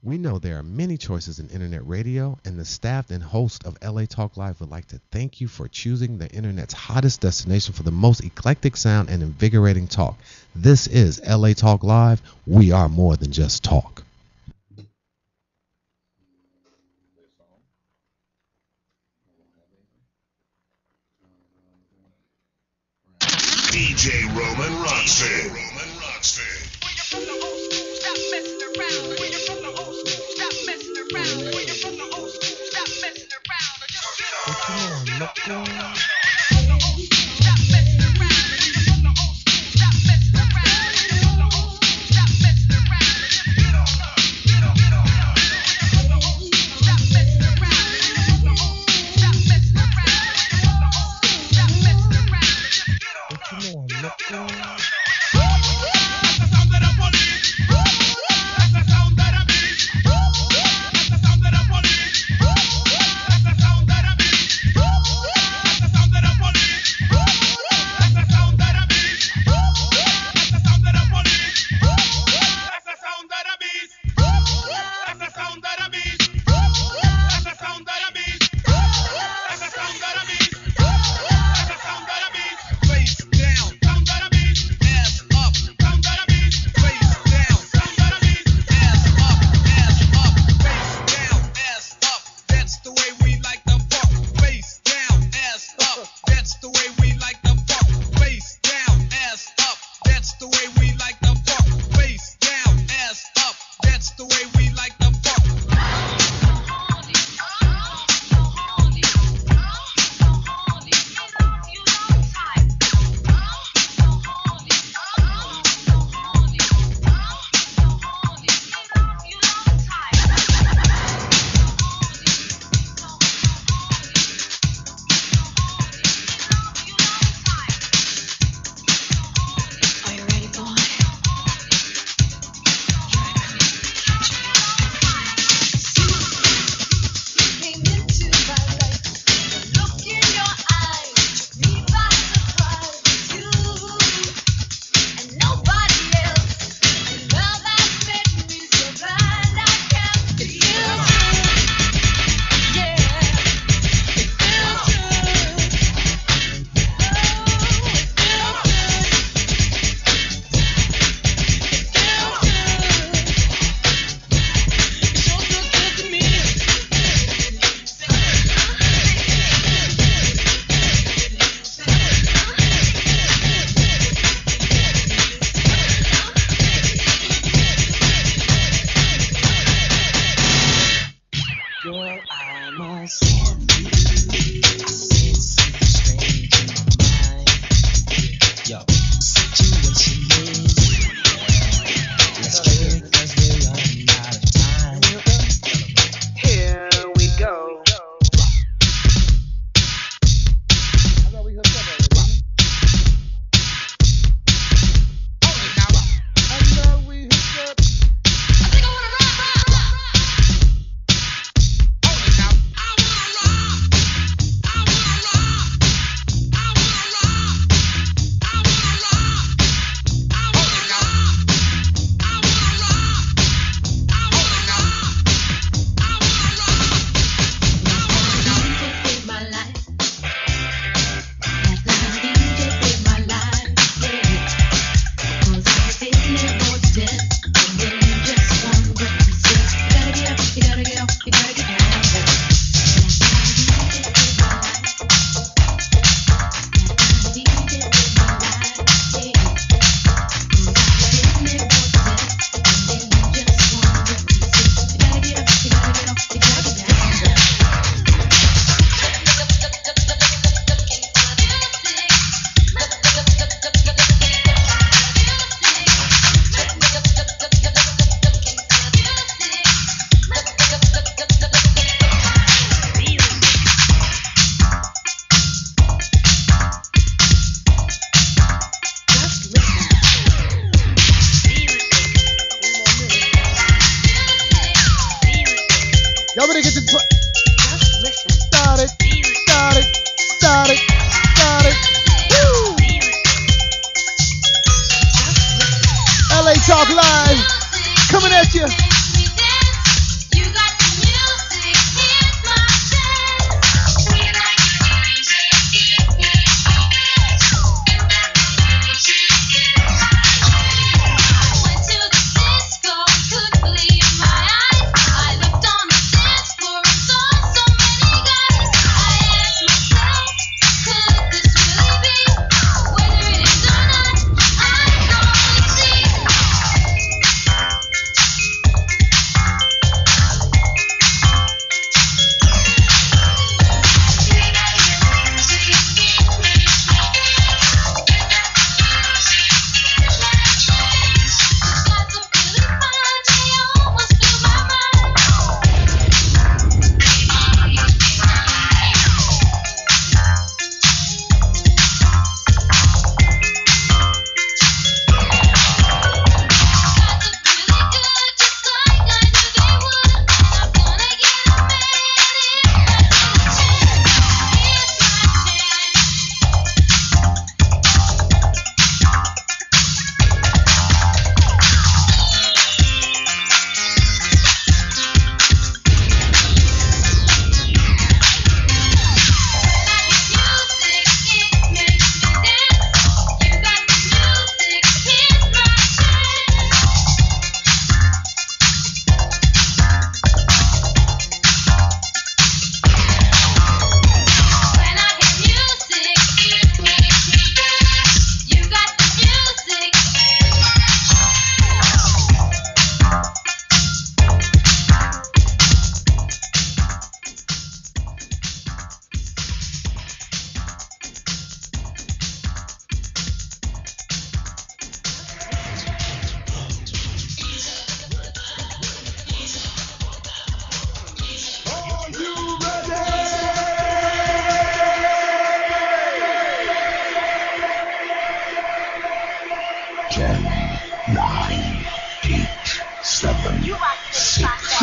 We know there are many choices in internet radio, and the staff and host of LA Talk Live would like to thank you for choosing the internet's hottest destination for the most eclectic sound and invigorating talk. This is LA Talk Live. We are more than just talk. DJ Roman Rockstead. When you're from the old school, stop messing around. When you're from the old school, stop messing around. When you're from the old school, stop messing around. Or just get on. Get on. From the old school, stop messing around. When you're from the old school, stop messing around. When you're from the old school, stop messing around. Or just get on. Get on. Get on. From the old school, stop messing around. When you're from the old school, stop messing around. When you're from the old school, stop messing around. Or just get on. Get on.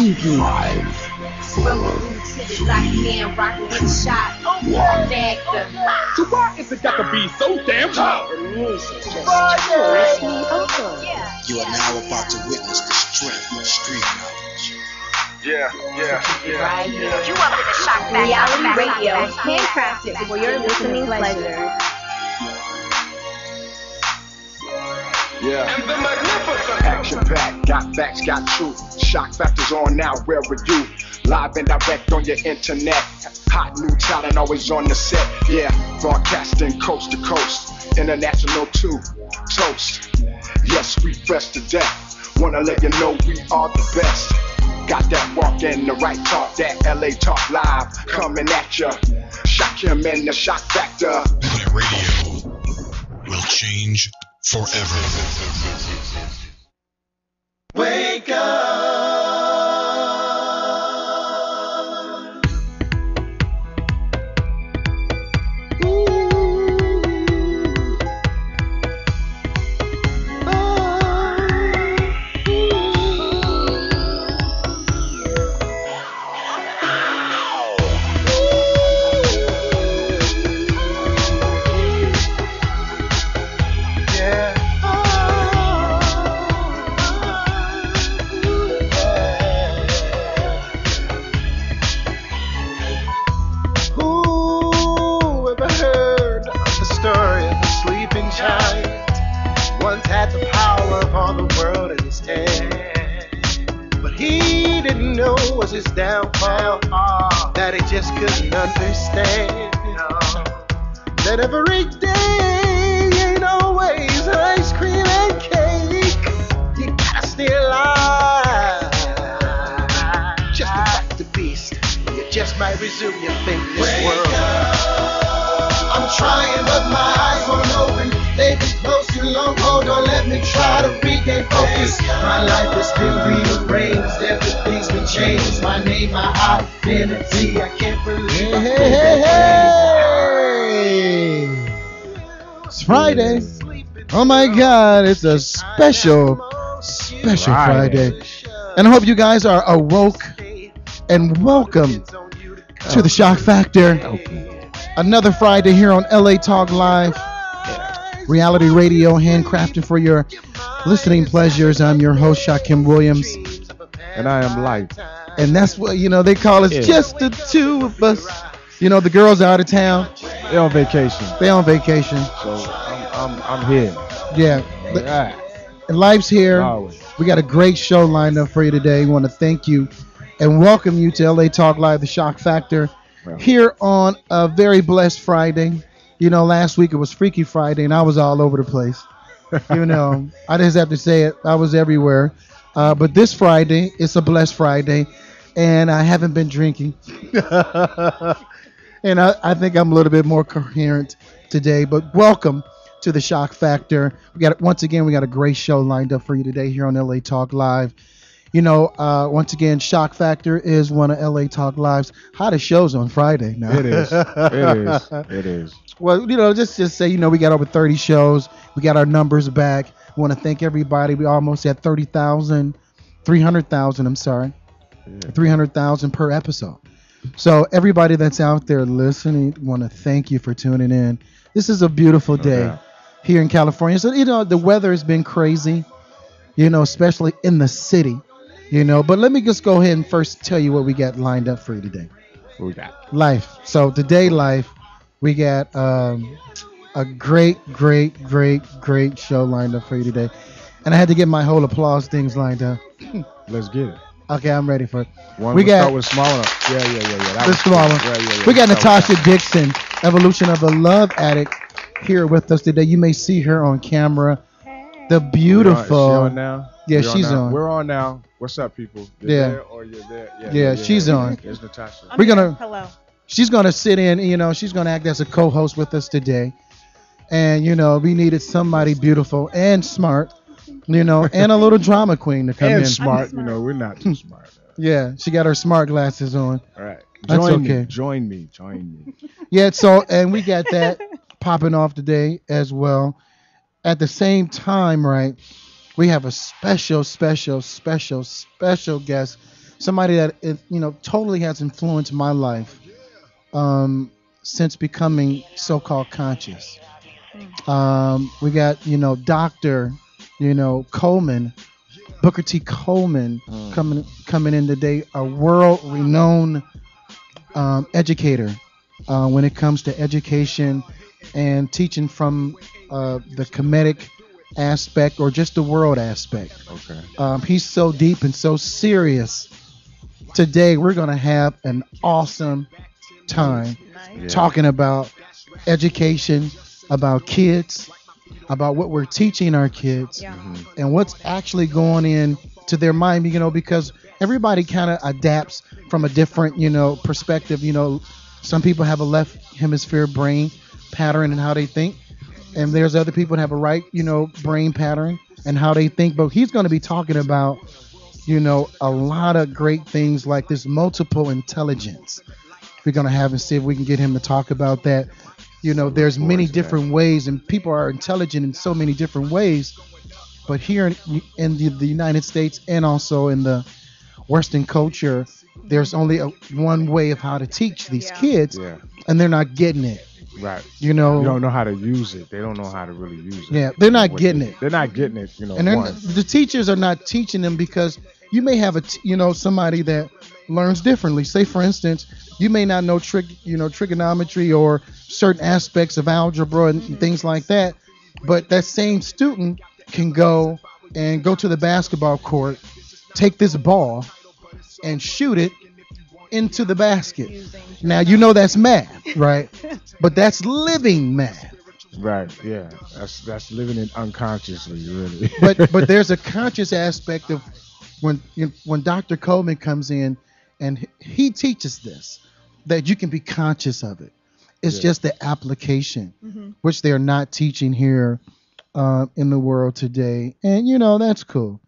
TV. 5, 4, 3, 2, 1. So why is it got to be so damn hard? You are now about to witness the strength of street knowledge. Yeah. You up in the shock factor. Reality radio, handcrafted for your listening pleasure. Yeah. And the magnificent Action packed, got facts, got truth. Shock factors on now, where are you? Live and direct on your internet. Hot new talent always on the set. Yeah, broadcasting coast to coast. International too. Toast. Yes, we fresh to death. Wanna let you know we are the best. Got that walk and the right talk, that LA Talk Live coming at ya. Shock him and the shock factor. LA Radio will change forever. Wake up. His downfall that he just couldn't understand. That every day ain't always ice cream and cake. You gotta stay alive just to fight the beast. You just might resume your fate in this world. I'm trying, but my eyes won't open. They've been closed too long. Hold on, let me try to regain focus. My life is still rearranged. Everything's been changed. My name, my identity. I can't believe Hey. It's Friday. Oh my God, it's a special Friday. And I hope you guys are awoke and welcome to the Shock Factor. Another Friday here on LA Talk Live. Reality radio, handcrafted for your listening pleasures. I'm your host, Shakim Williams. And I am Life. And that's what, they call us just the two of us. The girls are out of town. They're on vacation. So I'm here. Yeah. Right. And Life's here. Always. We got a great show lined up for you today. We want to thank you and welcome you to LA Talk Live, the Shock Factor, here on a very blessed Friday. Last week it was Freaky Friday, and I was all over the place. I just have to say it. I was everywhere. But this Friday, it's a blessed Friday, and I haven't been drinking. And I think I'm a little bit more coherent today. But welcome to the Shock Factor. Once again, we got a great show lined up for you today here on LA Talk Live. Once again, Shock Factor is one of LA Talk Live's hottest shows on Friday. Now. It is. It is. Well, just say, we got over 30 shows. We got our numbers back. We want to thank everybody. We almost had 300,000, I'm sorry. 300,000 per episode. So everybody that's out there listening, want to thank you for tuning in. This is a beautiful day here in California. So, the weather has been crazy, especially in the city, But let me just go ahead and first tell you what we got lined up for you today. What we got? Life. So today, Life, we got a great show lined up for you today. And I had to get my whole applause things lined up. Let's get it. Okay, I'm ready for it. We start with small one. Yeah. The small one. Yeah. We got Natasha Dixon, Evolution of a Love Addict, here with us today. You may see her on camera. The beautiful. Is she on now? Yeah, she's on. We're on now. What's up, people? You're there or you're there? Yeah, she's on. There's Natasha. Hello. She's gonna sit in. She's gonna act as a co-host with us today. And we needed somebody beautiful and smart. And a little drama queen to come in. And smart. We're not too smart. Yeah, she got her smart glasses on. All right. That's okay. Join me. Yeah, and we got that popping off today as well. At the same time, right, we have a special guest somebody that totally has influenced my life since becoming so-called conscious. We got Dr. Coleman, Booker T. Coleman coming in today, a world-renowned educator when it comes to education and teaching from the Kemetic aspect or just the world aspect. Okay. He's so deep and so serious. Today we're going to have an awesome time talking about education, about kids, about what we're teaching our kids, and what's actually going in to their mind, because everybody kind of adapts from a different, perspective. Some people have a left hemisphere brain pattern in how they think, and there's other people that have a right, brain pattern and how they think. But he's going to be talking about, a lot of great things like this multiple intelligence. We're going to have and see if we can get him to talk about that. There's many different ways, and people are intelligent in so many different ways. But here in the United States and also in the Western culture, there's only one way of how to teach these kids, and they're not getting it. Right. You don't know how to use it. They don't know how to really use it. Yeah, they're not getting it. They're not getting it. And the teachers are not teaching them, because you may have somebody that learns differently. Say, for instance, you may not know trigonometry or certain aspects of algebra and things like that, but that same student can go to the basketball court, take this ball, and shoot it into the basket. Now that's math, right? But that's living math. Right. Yeah. That's living it unconsciously, really. but there's a conscious aspect of when Dr. Coleman comes in and he teaches this, that you can be conscious of it. It's just the application, which they're not teaching here in the world today. And, that's cool.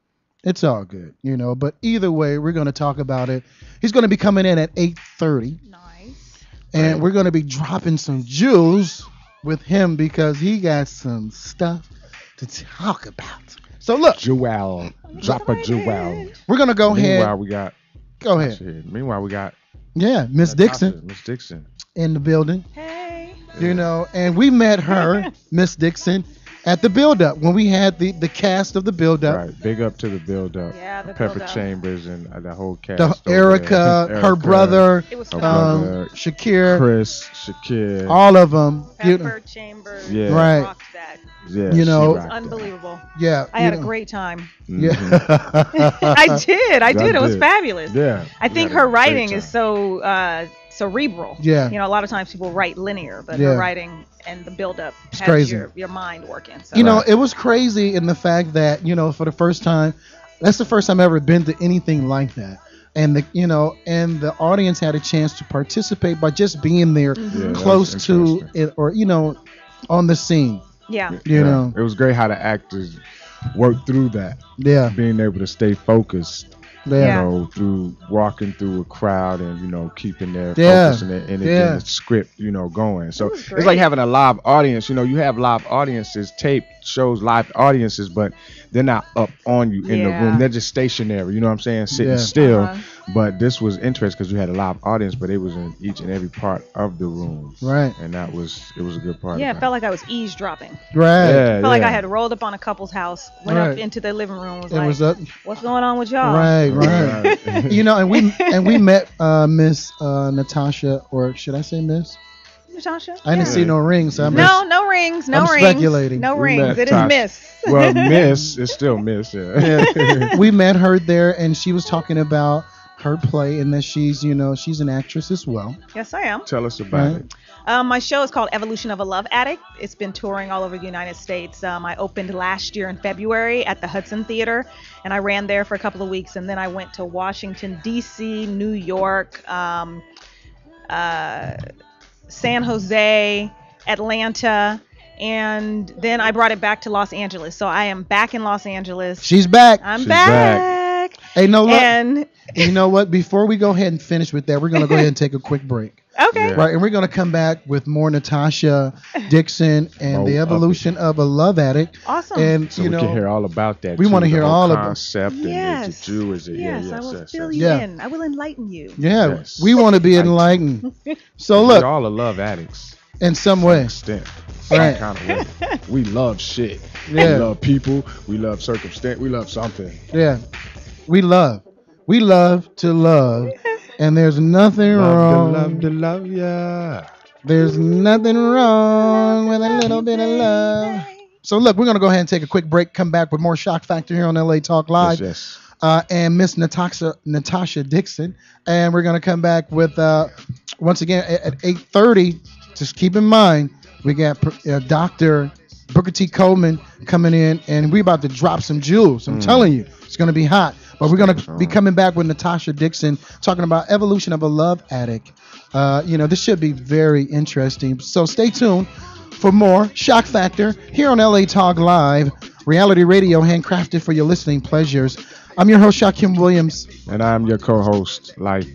It's all good, But either way, we're going to talk about it. He's going to be coming in at 8:30. Nice. And we're going to be dropping some jewels with him because he got some stuff to talk about. So look. Jewel. Drop a jewel. We're going to go ahead. Meanwhile, we got. Go ahead. Meanwhile, we got. Yeah, Miss Dixon. Miss Dixon. In the building. Hey. And we met her, Miss Dixon, at the build-up when we had the cast of the build-up. Right. Big up to the build-up. Yeah, the Pepper build-up. Chambers and the whole cast. Erica, her brother, It was Shakir, Chris, Shakir. all of them. Pepper Chambers. Yeah. Right. Rocked that. Yeah. You know, she rocked that. Unbelievable. Yeah. I had a great time. Yeah. I did. It was fabulous. Yeah. I think her writing is so cerebral. Yeah. A lot of times people write linear, but Yeah. her writing and the build-up has crazy. your mind working. So. It was crazy in the fact that, for the first time, that's the first time I've ever been to anything like that. And the audience had a chance to participate by just being there close to it or, on the scene. Yeah. It was great how the actors worked through that. Yeah. Being able to stay focused. Yeah. Through walking through a crowd and, keeping their Yeah. focus and Yeah. the script, going. So was it's great. like having a live audience. You have live audiences, tape shows live audiences, but they're not up on you in the Yeah. room. They're just stationary, you know what I'm saying? Sitting Yeah. still. Uh-huh. But this was interesting because you had a live audience, but it was in each and every part of the room. Right. And it was a good part. Yeah, of it felt like I was eavesdropping. Right. Yeah, I felt like I had rolled up on a couple's house, went Right. up into their living room, was It like, was up. what's going on with y'all? Right. And we met Miss Natasha, or should I say Miss? Natasha? I didn't see no rings. So No rings. No I'm rings. speculating. No We rings. met It is Tasha. Miss. Well, Miss is still Miss. Yeah. We met her there, and she was talking about her play and that she's an actress as well. Yes, I am. Tell us about it. My show is called Evolution of a Love Addict. It's been touring all over the United States. I opened last year in February at the Hudson Theater, and I ran there for a couple of weeks, and then I went to Washington, D.C., New York, San Jose, Atlanta, and then I brought it back to Los Angeles. So I am back in Los Angeles. She's back. I'm She's back. Hey, no, look. And You know what? Before we go ahead and finish with that, we're going to go ahead and take a quick break. Okay. Yeah. Right, and we're going to come back with more Natasha Dixon and the evolution of a love addict. Awesome. And So you we know, can hear all about that. we too, wanna the hear whole all of it. concept and Yes. the Jew is it? Yes, Yeah, I will yes, fill yes. you Yeah. in. I will enlighten you. yeah, Yes. we want to be enlightened. So We're look, all a love addicts. in some way, Extent. Right. Some kind of way. We love shit. Yeah. We love people. We love circumstance. We love something. yeah, we love to love, and there's nothing wrong. Love to love, yeah. There's nothing wrong with a little bit of love. So look, we're gonna go ahead and take a quick break. Come back with more Shock Factor here on LA Talk Live. Yes, And Miss Natasha Dixon, and we're gonna come back with once again at 8:30. Just keep in mind we got Dr. Booker T. Coleman coming in, and we're about to drop some jewels. I'm telling you, it's gonna be hot. But we're gonna be coming back with Natasha Dixon talking about evolution of a love addict. This should be very interesting. So stay tuned for more Shock Factor here on LA Talk Live, reality radio handcrafted for your listening pleasures. I'm your host, Shaquem Williams, and I'm your co-host, Life.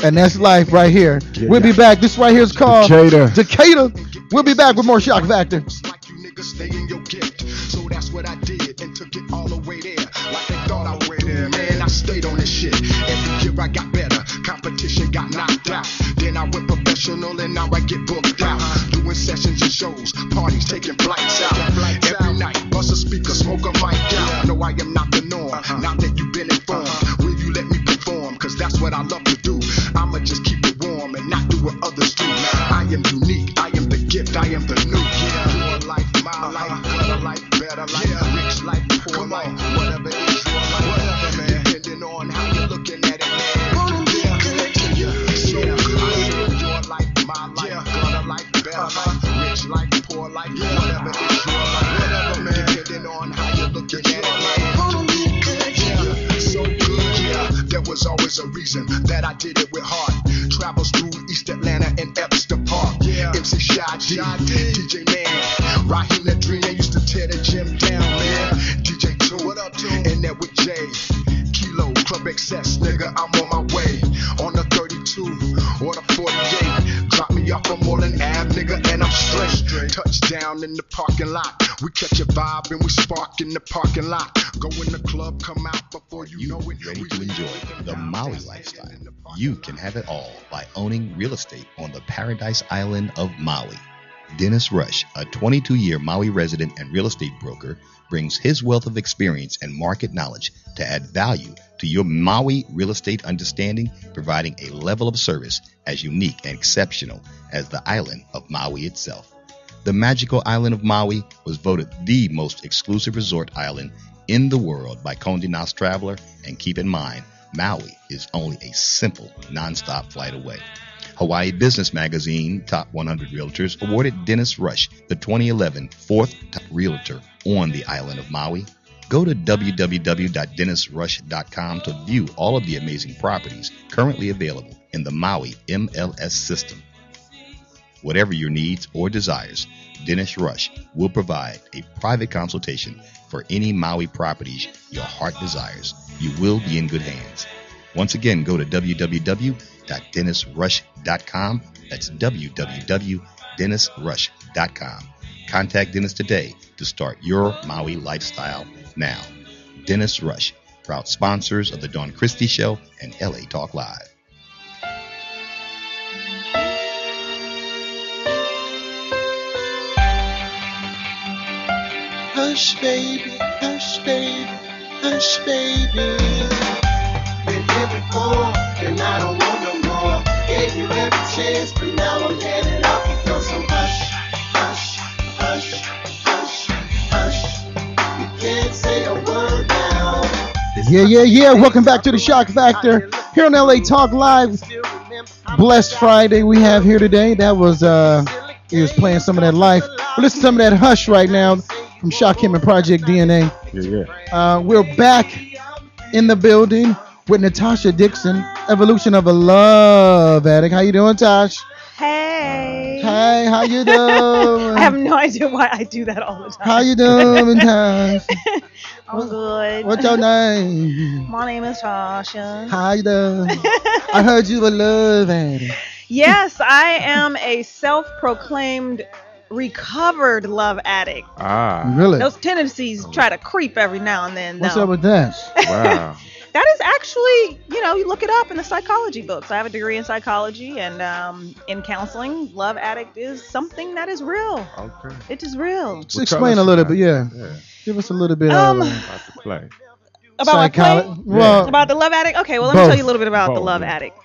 and that's life right here. We'll be back. This right here is called Decatur. We'll be back with more Shock Factor. Like you niggas stay in your gift. So that's what I did and took it all the way there. Like they thought I would. Man, I stayed on this shit. Every year I got better. Competition got knocked out. Then I went professional and now I get booked out. Doing sessions and shows, parties, taking flights out. Every night, bust a speaker, smoke a mic out. No, I am not the norm. Now that you've been informed, will you let me perform? Cause that's what I love to do. I'ma just keep it warm and not do what others do. I am unique, I am the gift, I am the new. Your life, my life, better life, better life, rich life, poor life, whatever is your life, whatever, man. Depending on how you're looking at it, man. So good. Your life, my life, better life, better life, rich life, poor life, whatever is your life, whatever, man. Depending on how you're looking at it, man. So good, yeah. There was always a reason that I did it with heart. Travels through East Atlanta and Epster Park. MC Shy D, DJ Man, Raheem the Dream, they used to tear the gym down, man. DJ Two, what up, Two? And that with Jay. Kilo, Club XS, nigga, I'm on my way. On the 32 or the 48. Drop me off on Moreland Ave, nigga, and I'm straight. Touchdown in the parking lot. We catch a vibe and we spark in the parking lot. Go in the club, come out before you know it. Ready to enjoy the Maui lifestyle. You can have it all by owning real estate on the Paradise Island of Maui. Dennis Rush, a 22-year Maui resident and real estate broker, brings his wealth of experience and market knowledge to add value to your Maui real estate understanding, providing a level of service as unique and exceptional as the island of Maui itself. The magical island of Maui was voted the most exclusive resort island in the world by Condé Nast Traveler, and keep in mind, Maui is only a simple, non-stop flight away. Hawaii Business Magazine Top 100 Realtors awarded Dennis Rush the 2011 fourth top realtor on the island of Maui. Go to www.dennisrush.com to view all of the amazing properties currently available in the Maui MLS system. Whatever your needs or desires, Dennis Rush will provide a private consultation for any Maui properties your heart desires. You will be in good hands. Once again, go to www.dennisrush.com. That's www.dennisrush.com. Contact Dennis today to start your Maui lifestyle now. Dennis Rush, proud sponsors of the Dawn Christie Show and LA Talk Live. Hush, baby, hush, baby, hush, baby. Been here before, and I don't want no more. Gave you every chance, but now I'm headed out. Because so hush, hush, hush, hush, hush. You can't say a word now. Yeah. Welcome back to the Shock Factor here on LA Talk Live. Blessed Friday we have here today. That was he was playing some of that life. But listen to some of that Hush right now from Shaquem and Project DNA. We're back in the building with Natasha Dixon, Evolution of a Love Addict. How you doing, Tosh? Hey. Hey, how you doing? I have no idea why I do that all the time. How you doing, Tasha? I'm good. What's your name? My name is Tasha. How you doing? I heard you were love addict. Yes, I am a self-proclaimed recovered love addict. Really? Those tendencies try to creep every now and then. What's though. up with that? Wow. That is actually, you look it up in the psychology books. I have a degree in psychology and in counseling. Love addict is something that is real. Okay. It is real. Just explain a little bit, yeah. Give us a little bit of About the play. About my play? psychology. Well, About the love addict? Okay, well, let me both. tell you a little bit about the Both, love yeah. addict.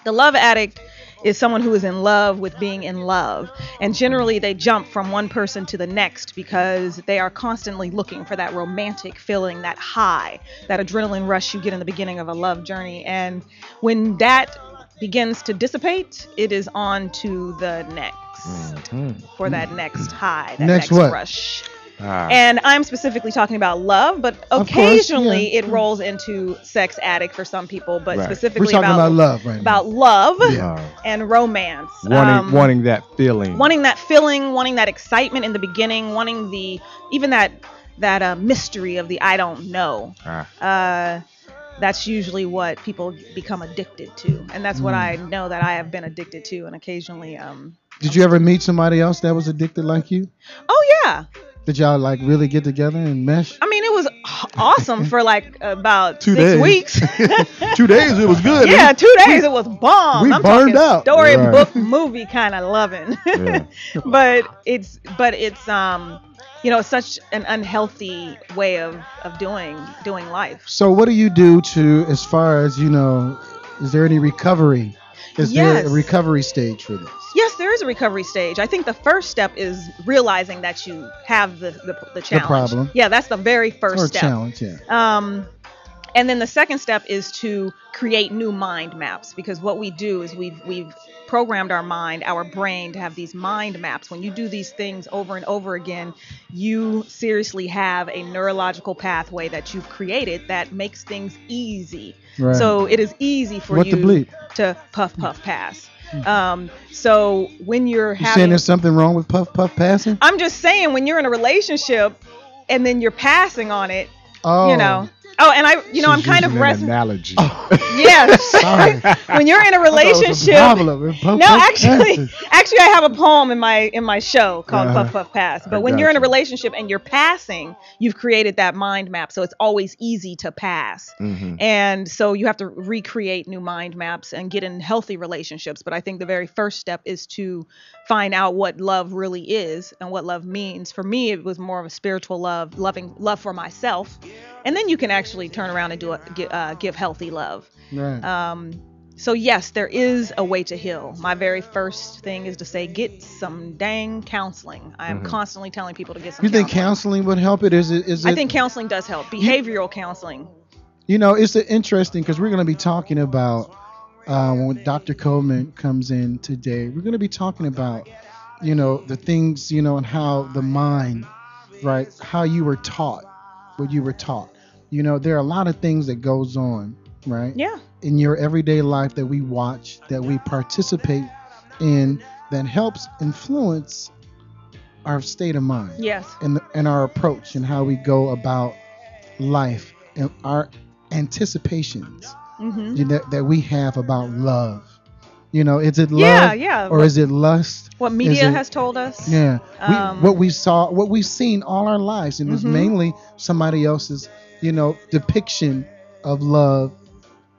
The love addict is someone who is in love with being in love. And generally, they jump from one person to the next because they are constantly looking for that romantic feeling, that high, that adrenaline rush you get in the beginning of a love journey. And when that begins to dissipate, it is on to the next for that next high, that Next next what? rush. Ah. And I'm specifically talking about love, but course, occasionally yeah. it rolls into sex addict for some people, but Right. specifically we're talking about love right now. about love Yeah. and romance. Wanting that feeling. Wanting that feeling, wanting that excitement in the beginning, wanting even that mystery of the I don't know. That's usually what people become addicted to, and that's what I know that I have been addicted to, and occasionally. Did you ever meet somebody else that was addicted like you? Oh yeah. Did y'all like really get together and mesh? I mean, it was awesome for like about 2 6 days. weeks. 2 days, it was good. Yeah, 2 days it was bomb. we I'm burned talking out. storybook movie kind of loving. Yeah. but it's it's such an unhealthy way of doing life. So what do you do to, as far as, is there any recovery? Is there Yes. a recovery stage for this? Yes, there is a recovery stage. I think the first step is realizing that you have the challenge. problem. Yeah, that's the very first Or step. challenge, yeah. And then the second step is to create new mind maps, because what we do is we've programmed our mind, our brain, to have these mind maps. When you do these things over and over again, you seriously have a neurological pathway that you've created that makes things easy. Right. So it is easy for What you the bleep? to puff pass. So when you're You saying having, there's something wrong with puff passing? I'm just saying, when you're in a relationship and then you're passing on it, Oh. Oh, and I'm kind of Using an wrestling. analogy. Yes. Sorry. When you're in a I thought it was a relationship. problem. Puff No, passing. actually, I have a poem in my show called Uh-huh. Puff Puff Pass. But I when got you're in a you. relationship and you're passing, you've created that mind map, so it's always easy to pass. Mhm. And so you have to recreate new mind maps and get in healthy relationships. But I think the very first step is to find out what love really is and what love means. For me, it was more of a spiritual love, love for myself, and then you can actually turn around and give healthy love. Right. So yes, there is a way to heal. My very first thing is to say, get some dang counseling. I am constantly telling people to get some You think counseling. counseling would help it? Is it? I think counseling does help. Behavioral counseling. It's interesting because we're going to be talking about when Dr. Coleman comes in today. We're going to be talking about, the things, and how the mind, right? How you were taught, what you were taught. There are a lot of things that goes on, right? Yeah. In your everyday life that we watch, that we participate in, that helps influence our state of mind. Yes. And our approach and how we go about life and our anticipations that we have about love. Is it love? Yeah. Or is it lust? What media has told us. Yeah. What we've seen all our lives, and it's mainly somebody else's, depiction of love.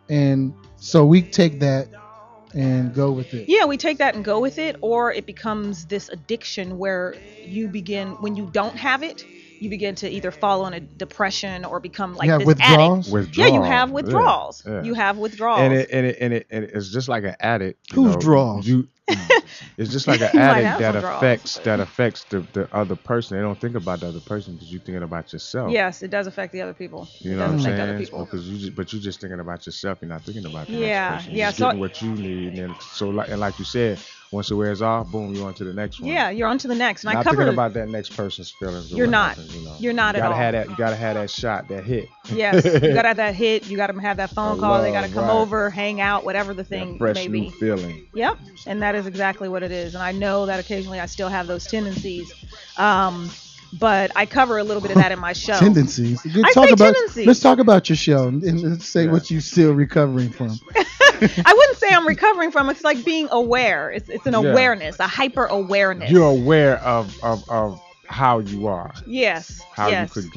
And so we take that and go with it. Yeah, we take that and go with it, or it becomes this addiction where you begin, when you don't have it, you begin to either fall in a depression or become like this withdrawals? addict. Yeah, you have withdrawals. Yeah. You have withdrawals. And it's just like an addict. Who's draws? It's just like an You might addict have that some affects the other person. They don't think about the other person because you're thinking about yourself. Yes, it does affect the other people. You It know does what I'm affect other saying? people. Because you're just thinking about yourself. You're not thinking about the Yeah, next person. yeah, You're just so- getting what you need. And so, like you said, Once it wears off, boom, you're on to the next one. Yeah, you're on to the next. And Not I cover thinking about that next person's feelings. or You're what not. happens, You're not you at gotta all. Have that, you gotta have that shot, that hit. Yes, you gotta have that hit. You gotta have that phone That call. They gotta love, come right. over, hang out, whatever the That thing fresh may new be. feeling. Yep, and that is exactly what it is. And I know that occasionally I still have those tendencies, but I cover a little bit of that in my show. Tendencies. I say tendencies. Let's talk about your show and let's say what you're still recovering from. I wouldn't say I'm recovering from. It's like being aware. It's an Yeah. awareness, a hyper awareness. You're aware of how you are. Yes. How yes. you could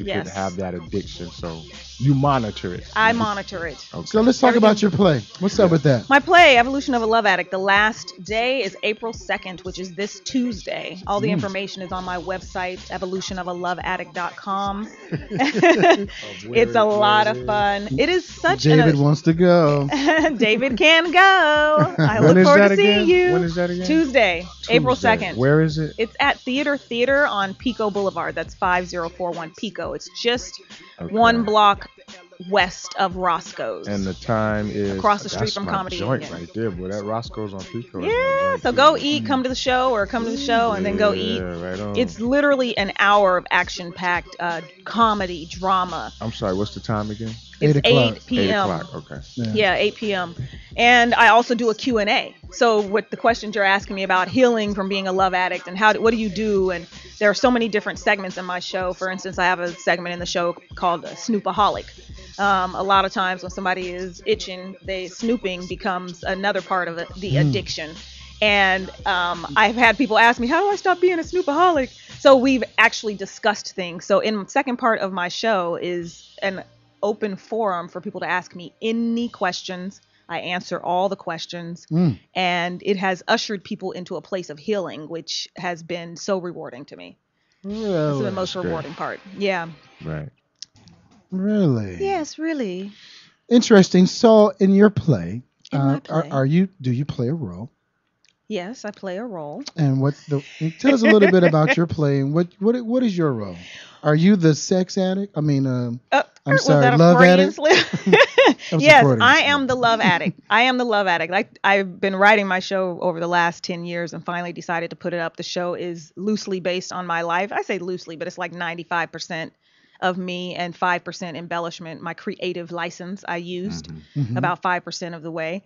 Yes. have that addiction. So you monitor it. I monitor it. Okay. So let's talk about your play. What's up with that? My play, Evolution of a Love Addict, the last day is April 2nd, which is this Tuesday. All the information is on my website, evolutionofaloveaddict.com. It's a lot of fun. It is such David wants to go. David can go. I When look is forward that to seeing again? you. When is that again? Tuesday, April Tuesday. 2nd. Where is it? It's at Theater on Pico Boulevard. That's 5041 Pico. It's just Okay. one block west of Roscoe's. And the time is Across the street that's from my Comedy joint Union. right there, boy. That Roscoe's on Pico. is my Yeah, joint, so too. go eat, come to the show, or come to the show and then go eat. Yeah, right on. It's literally an hour of action-packed comedy, drama. I'm sorry, what's the time again? It's 8 8 p.m. o'clock, okay. Yeah, 8 p.m. And I also do a Q&A. So with the questions you're asking me about healing from being a love addict and what do you do? And there are so many different segments in my show. For instance, I have a segment in the show called Snoopaholic. A lot of times when somebody is itching, snooping becomes another part of the addiction. And I've had people ask me, how do I stop being a snoopaholic? So we've actually discussed things. So in the second part of my show is an open forum for people to ask me any questions. I answer all the questions, and it has ushered people into a place of healing, which has been so rewarding to me. Really? That's the most Good. rewarding part. Yeah. Right. Really? Yes, really. Interesting. So in your play, In my play. do you play a role? Yes, I play a role. And tell us a little bit about your play and what is your role? Are you the sex addict? I mean, I'm Was sorry, that a love Freudian addict? slip? was a Yes, Freudian I slip. am the love addict. I am the love addict. I've been writing my show over the last 10 years and finally decided to put it up. The show is loosely based on my life. I say loosely, but it's like 95% of me and 5% embellishment, my creative license I used about 5% of the way.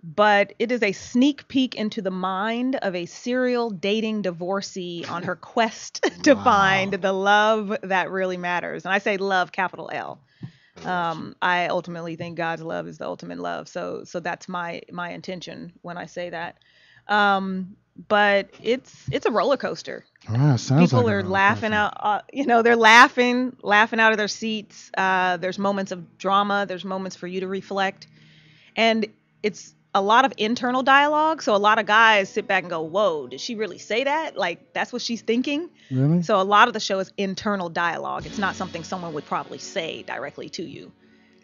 But it is a sneak peek into the mind of a serial dating divorcee on her quest to find the love that really matters. And I say love, capital L. I ultimately think God's love is the ultimate love. So that's my intention when I say that. But it's a roller coaster. Wow, sounds People like a are roller laughing coaster. out, they're laughing out of their seats. There's moments of drama. There's moments for you to reflect. And it's a lot of internal dialogue. So a lot of guys sit back and go, whoa, did she really say that? Like, that's what she's thinking. Really? So a lot of the show is internal dialogue. It's not something someone would probably say directly to you.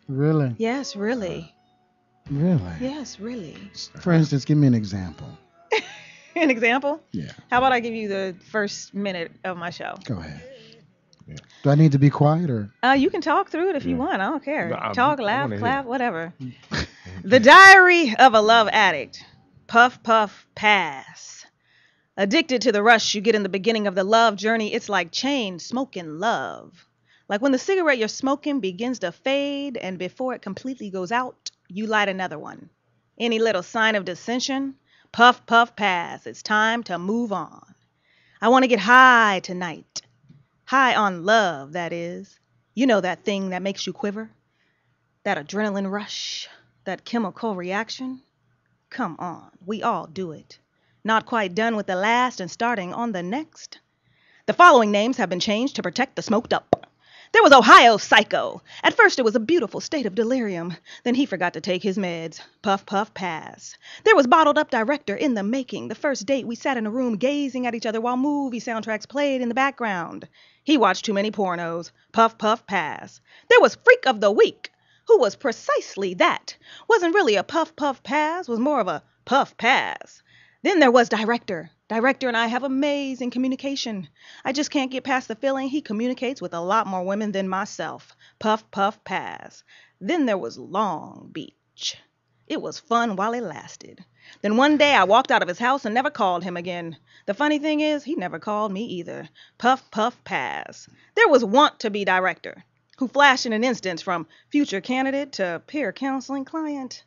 Really? Yes, really. Really? Yes, really. For instance, give me an example. An example? Yeah. How about I give you the first minute of my show? Go ahead. Do I need to be quiet or? You can talk through it if you want. I don't care. No, Talk, I laugh, wanna clap, hear. whatever. The Diary of a Love Addict. Puff, puff, pass. Addicted to the rush you get in the beginning of the love journey, it's like chain smoking love. Like when the cigarette you're smoking begins to fade, and before it completely goes out, you light another one. Any little sign of dissension? Puff, puff, pass. It's time to move on. I want to get high tonight. High on love, that is. You know that thing that makes you quiver? That adrenaline rush? That chemical reaction? Come on, we all do it. Not quite done with the last and starting on the next? The following names have been changed to protect the smoked up. There was Ohio Psycho. At first it was a beautiful state of delirium. Then he forgot to take his meds. Puff, puff, pass. There was Bottled Up Director in the making. The first date we sat in a room gazing at each other while movie soundtracks played in the background. He watched too many pornos. Puff, puff, pass. There was Freak of the Week, who was precisely that. Wasn't really a puff, puff, pass, was more of a puff, pass. Then there was Director. Director and I have amazing communication. I just can't get past the feeling he communicates with a lot more women than myself. Puff, puff, pass. Then there was Long Beach. It was fun while it lasted. Then one day I walked out of his house and never called him again. The funny thing is, he never called me either. Puff, puff, pass. There was want to be director, who flashed in an instant from future candidate to peer counseling client.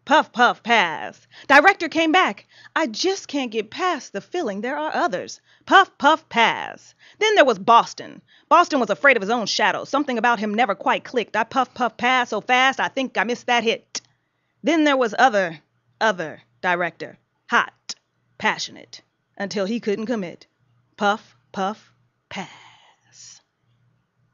Puff, puff, pass. Director came back. I just can't get past the feeling there are others. Puff, puff, pass. Then there was Boston. Boston was afraid of his own shadow. Something about him never quite clicked. I puff, puff, pass so fast I think I missed that hit. Then there was other director. Hot, passionate, until he couldn't commit. Puff, puff, pass.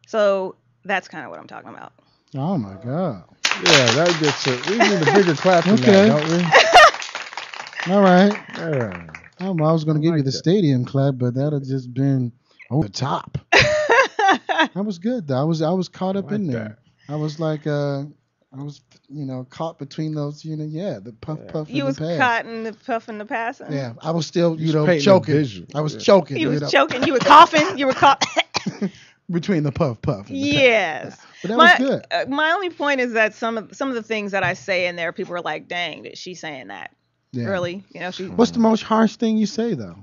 So that's kind of what I'm talking about. Oh my God. Yeah, that gets it. We need a bigger clap than Okay. that, don't we? All right. Yeah. I was going to give you the stadium clap, but that had just been over the top. That was good though. I was caught up in there. I was like, I was, caught between those, the puff, puff, You and was the pass. caught in the puff and the passing. Yeah, I was still, Just painting a choking. visual. I was Yeah. choking. You was choking. You were coughing. You were coughing. Between the puff, puff. And the Yes. pass. But that was good. My only point is that some of the things that I say in there, people are like, "Dang, that she's saying that." Yeah. Really, she. What's the most harsh thing you say though?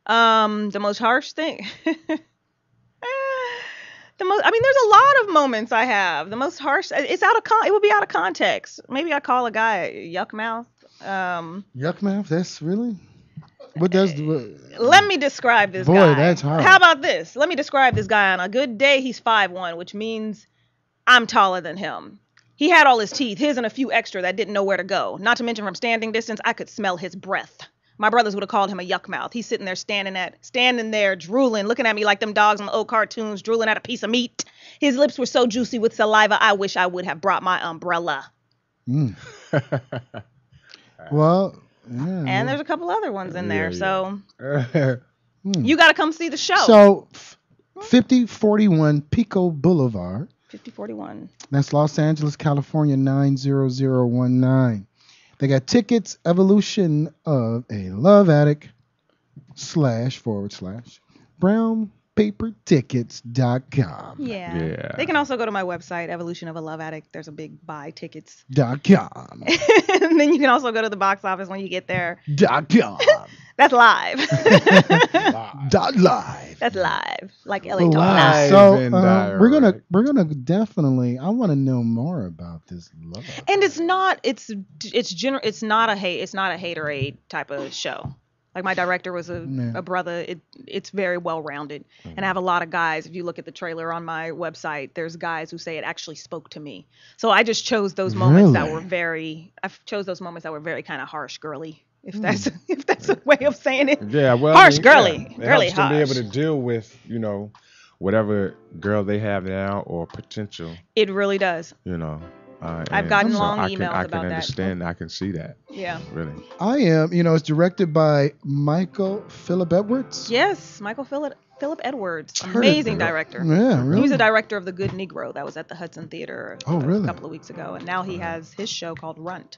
The most harsh thing. There's a lot of moments I have. The most harsh. It's out of it would be out of context. Maybe I call a guy a yuck mouth. Yuck mouth. That's really. What does the? Let me describe this Boy, guy. that's hard. How about this? Let me describe this guy. On a good day, he's 5'1", which means I'm taller than him. He had all his teeth, his and a few extra that didn't know where to go. Not to mention from standing distance, I could smell his breath. My brothers would have called him a yuck mouth. He's sitting there standing there drooling, looking at me like them dogs on the old cartoons, drooling at a piece of meat. His lips were so juicy with saliva, I wish I would have brought my umbrella. Well, yeah. And there's a couple other ones in there, so Yeah. you got to come see the show. So, 5041 Pico Boulevard. 5041. That's Los Angeles, California 90019. They got tickets. Evolution of a Love Addict / brownpapertickets.com. Yeah. They can also go to my website, Evolution of a Love Addict. There's a big buy tickets. .com. And then you can also go to the box office when you get there. .com. That's live. .live. That's live. Like LA Oh, Talk wow. Live. So we're gonna definitely. I want to know more about this love. And it's not a haterade type of show. Like my director was a brother. It's very well rounded. And I have a lot of guys. If you look at the trailer on my website, there's guys who say it actually spoke to me. So I just chose those moments that were very kind of harsh, girly. If that's a way of saying it. Yeah, well, harsh, girly, It girly, helps them harsh. be able to deal with, whatever girl they have now or potential. It really does. I've gotten long emails I about can that. understand. I can see that. Yeah. Really. I am. It's directed by Michael Phillip Edwards. Yes, Michael Phillip Edwards, Heard amazing of it. director. Yeah, really? He was a director of The Good Negro that was at the Hudson Theater Oh, really? a couple of weeks ago, and now he has his show called Runt,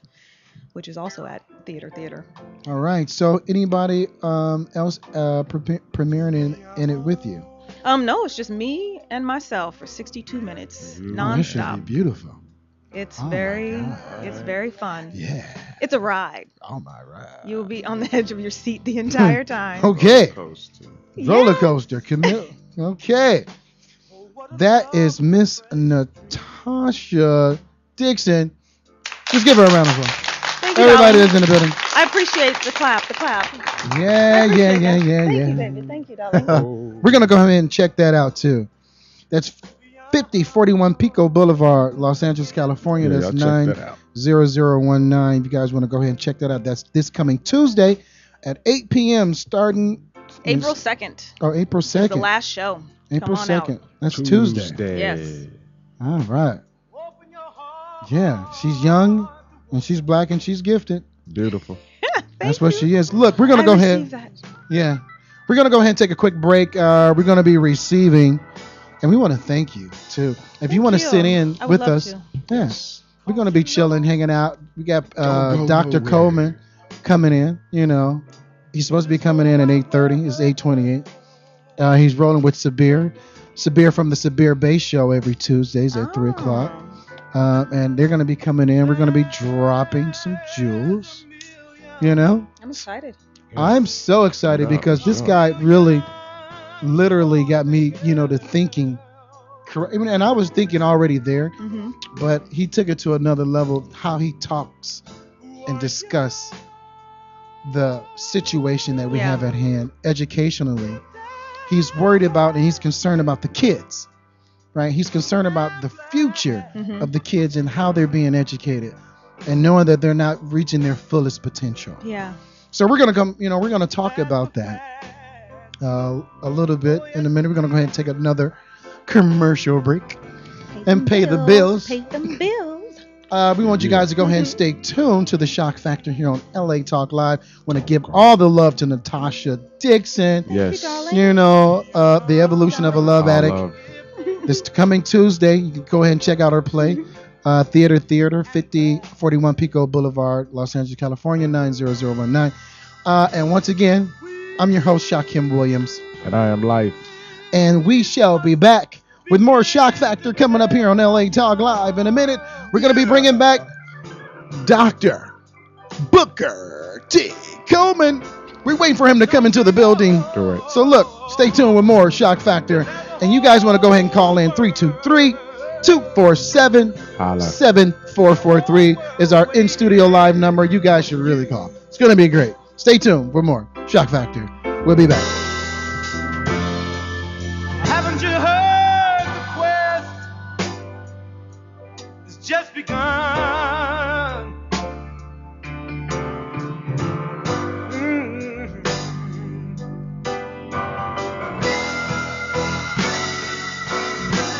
which is also at Theater. All right. So anybody else premiering in it with you? No, it's just me and myself for 62 minutes Oh, this should nonstop. be beautiful. It's Oh, my it's very fun. Yeah. It's a ride. Oh my ride. You will be on the edge of your seat the entire time. Okay. Yeah. Roller coaster. Camille. Okay. That is Miss Natasha Dixon. Just give her a round of applause. Thank you, Everybody darling. that's in the building. I appreciate the clap. Yeah. Thank you, Yeah. baby. Thank you, darling. We're going to go ahead and check that out, too. That's 5041 Pico Boulevard, Los Angeles, California. Yeah, That's y'all check that out. 90019. If you guys want to go ahead and check that out, that's this coming Tuesday at 8 p.m. starting April 2nd. Oh, April 2nd. The last show. April Come on out. 2nd. That's Tuesday. Yes. All right. Yeah, she's young and she's black and she's gifted. Beautiful. That's what she is. Look, we're going to go ahead. Yeah. We're going to go ahead and take a quick break. We're going to be receiving, and we want to thank you, too. If you want to sit in I would with love us, to. yes, we're going to be chilling, hanging out. We got go Dr. nowhere. Coleman coming in. He's supposed to be coming in at 8:30. It's 8:28. He's rolling with Sabir from the Sabir Bass Show every Tuesdays at 3 o'clock. And they're going to be coming in. We're going to be dropping some jewels. You know, I'm excited. I'm so excited because this guy really, literally got me, to thinking. And I was thinking already there, but he took it to another level. How he talks and discuss the situation that we have at hand educationally. He's worried about and he's concerned about the kids, right? He's concerned about the future of the kids and how they're being educated and knowing that they're not reaching their fullest potential. Yeah. So we're going to we're going to talk about that a little bit in a minute. We're going to go ahead and take another commercial break and pay the bills. Pay them bills. We want you guys to go ahead and stay tuned to the Shock Factor here on LA Talk Live. Want to give all the love to Natasha Dixon. Yes. The Evolution of a Love Addict. This coming Tuesday, you can go ahead and check out her play. Theater, 5041 Pico Boulevard, Los Angeles, California, 90019. And once again, I'm your host, Shaquem Williams. And I am Life. And we shall be back with more Shock Factor coming up here on LA Talk Live. In a minute, we're going to be bringing back Dr. Booker T. Coleman. We're waiting for him to come into the building. Correct. So look, stay tuned with more Shock Factor. And you guys want to go ahead and call in 323-247-7443 is our in-studio live number. You guys should really call. It's going to be great. Stay tuned for more Shock Factor. We'll be back. Haven't you heard the quest? It's just begun.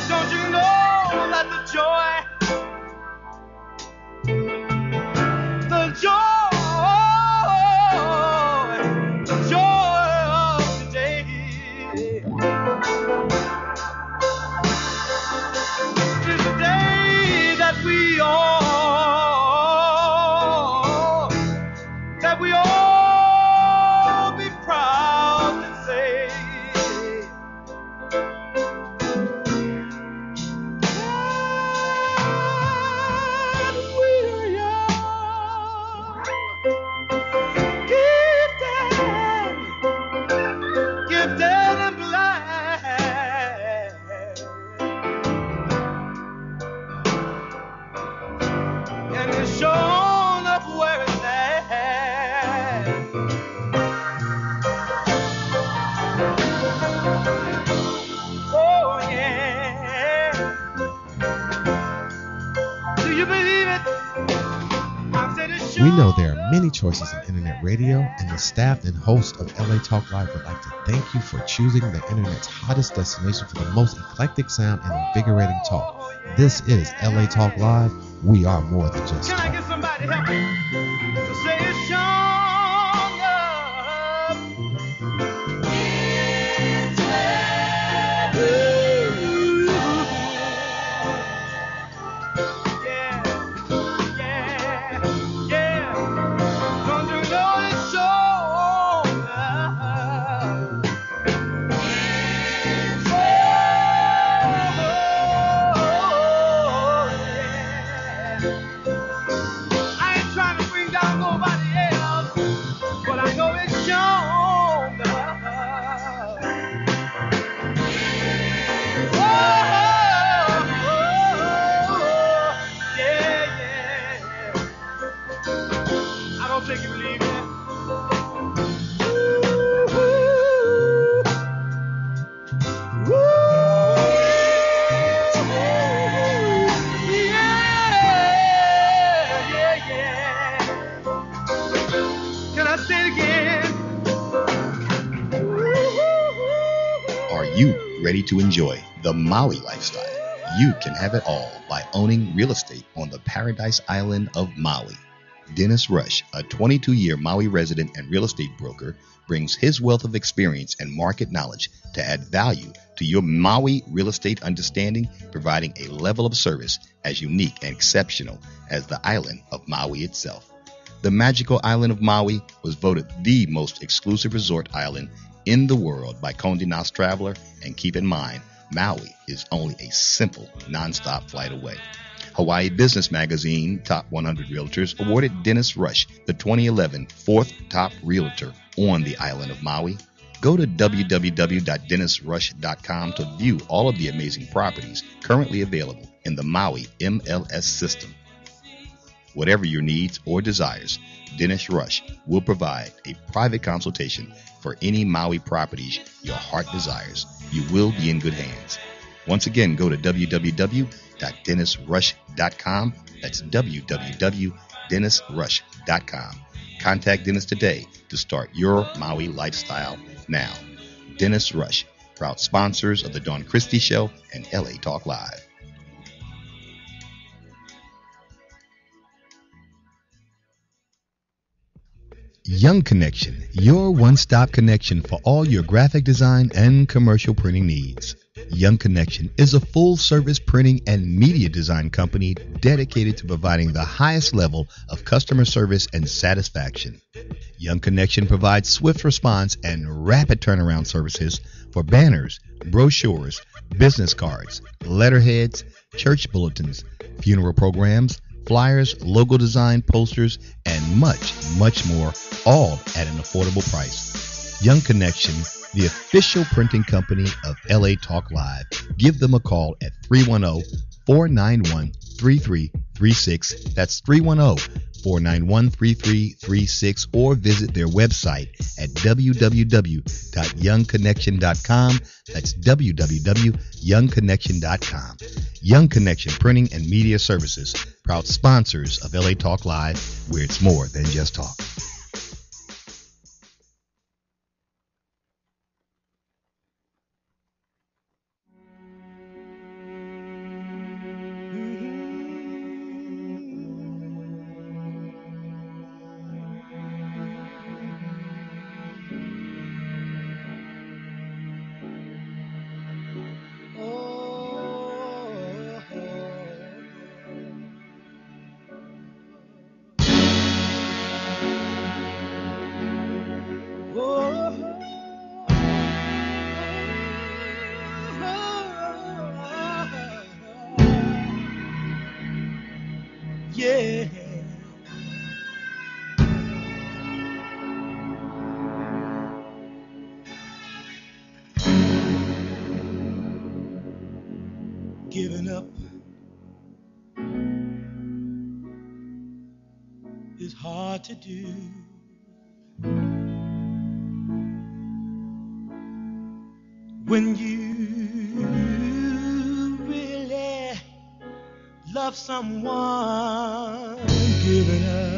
Don't you know that the joy of today is the day that we all be proud to say that we are young. Gifted and blessed. And it's shown up where it's at. Oh yeah. Do you believe it? I said it's We know there are many choices in internet radio, and the staff and host of LA Talk Live would like to thank you for choosing the internet's hottest destination for the most eclectic sound and invigorating talk. This is LA Talk Live. We are more than just Can I talk. get somebody help me to say it's shown up? Yeah. Don't you know it's shown up? I ain't trying to bring down nobody else, but I know it's shown up. I don't think you believe that. Can I say it again? Are you ready to enjoy the Maui lifestyle? You can have it all by owning real estate on the Paradise Island of Maui. Dennis Rush, a 22-year Maui resident and real estate broker, brings his wealth of experience and market knowledge to add value to your Maui real estate understanding, providing a level of service as unique and exceptional as the island of Maui itself. The magical island of Maui was voted the most exclusive resort island in the world by Condé Nast Traveler, and keep in mind, Maui is only a simple, non-stop flight away. Hawaii Business Magazine Top 100 Realtors awarded Dennis Rush the 2011 fourth top realtor on the island of Maui. Go to www.dennisrush.com to view all of the amazing properties currently available in the Maui MLS system. Whatever your needs or desires, Dennis Rush will provide a private consultation for any Maui properties your heart desires. You will be in good hands. Once again, go to www.dennisrush.com. That's www.dennisrush.com. Contact Dennis today to start your Maui lifestyle now. Dennis Rush, proud sponsors of the Dawn Christie Show and LA Talk Live. Young Connection, your one-stop connection for all your graphic design and commercial printing needs. Young Connection is a full-service printing and media design company dedicated to providing the highest level of customer service and satisfaction. Young Connection provides swift response and rapid turnaround services for banners, brochures, business cards, letterheads, church bulletins, funeral programs, flyers, logo design, posters, and much, much more, all at an affordable price. Young Connection, the official printing company of LA Talk Live. Give them a call at 310-491-3336. That's 310-491-3336, or visit their website at www.youngconnection.com. That's www.youngconnection.com. Young Connection Printing and Media Services, proud sponsors of LA Talk Live, where it's more than just talk. Yeah. Giving up is hard to do. When you really love someone, giving up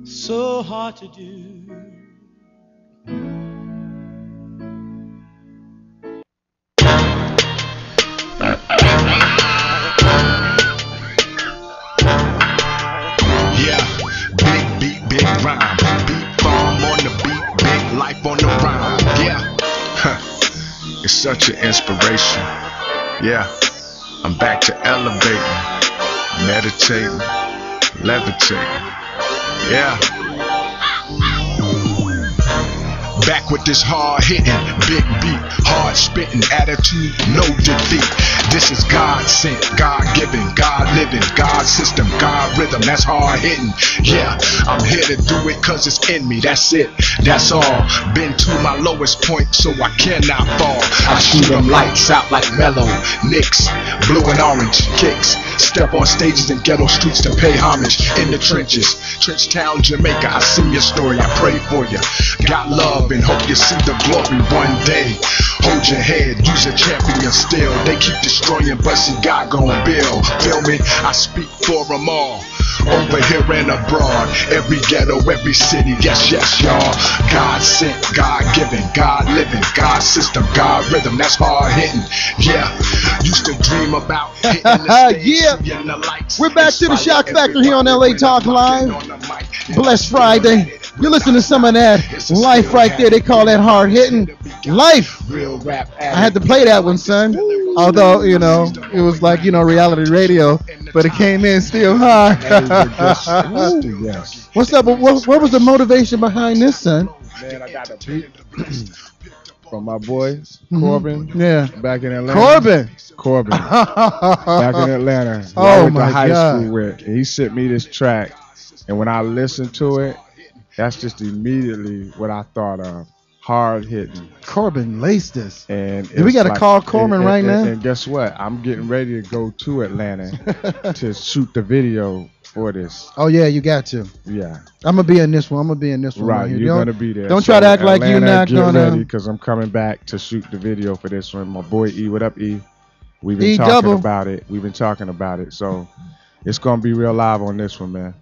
so hard to do. It's such an inspiration. Yeah, I'm back to elevating, meditating, levitating. Yeah. Back with this hard-hitting, big beat, hard-spitting attitude, no defeat. This is God-sent, God-given, God-living, God-system, God-rhythm, that's hard-hitting. Yeah, I'm here to do it cause it's in me, that's it, that's all. Been to my lowest point so I cannot fall. I shoot them lights out like Mellow, Knicks, blue and orange, kicks. Step on stages in ghetto streets to pay homage in the trenches. Trenchtown, Jamaica, I see your story, I pray for you. Got love and hope you see the glory one day. Hold your head, use a champion still. They keep destroying, but see God gon' build. Feel me? I speak for them all. Over here and abroad, every ghetto, every city, yes, yes, y'all. God sent, God given, God living, God system, God rhythm, that's hard hitting. Yeah, used to dream about hitting the stage. Yeah, we're back to the Shock Factor here on LA Talk Live. Blessed Friday. You're listening to some of that life right there. They call that hard hitting life. I had to play that one, son. Although, you know, it was like, you know, reality radio, but it came in still high. What's up? What was the motivation behind this, son? Man, I got a beat. from my boy Corbin. Yeah. Back in Atlanta. Corbin. Back in Atlanta. Who I went to high school with. And he sent me this track. And when I listened to it, that's just immediately what I thought of. Hard hitting. Corbin laced this. And we got to call Corbin right now. And guess what? I'm getting ready to go to Atlanta to shoot the video for this. Oh yeah, you got to. Yeah. I'm gonna be in this one. Right, you're gonna be there. Don't try to act like you're not gonna. Because I'm coming back to shoot the video for this one. My boy E, what up E? We've been talking about it. So it's gonna be real live on this one, man.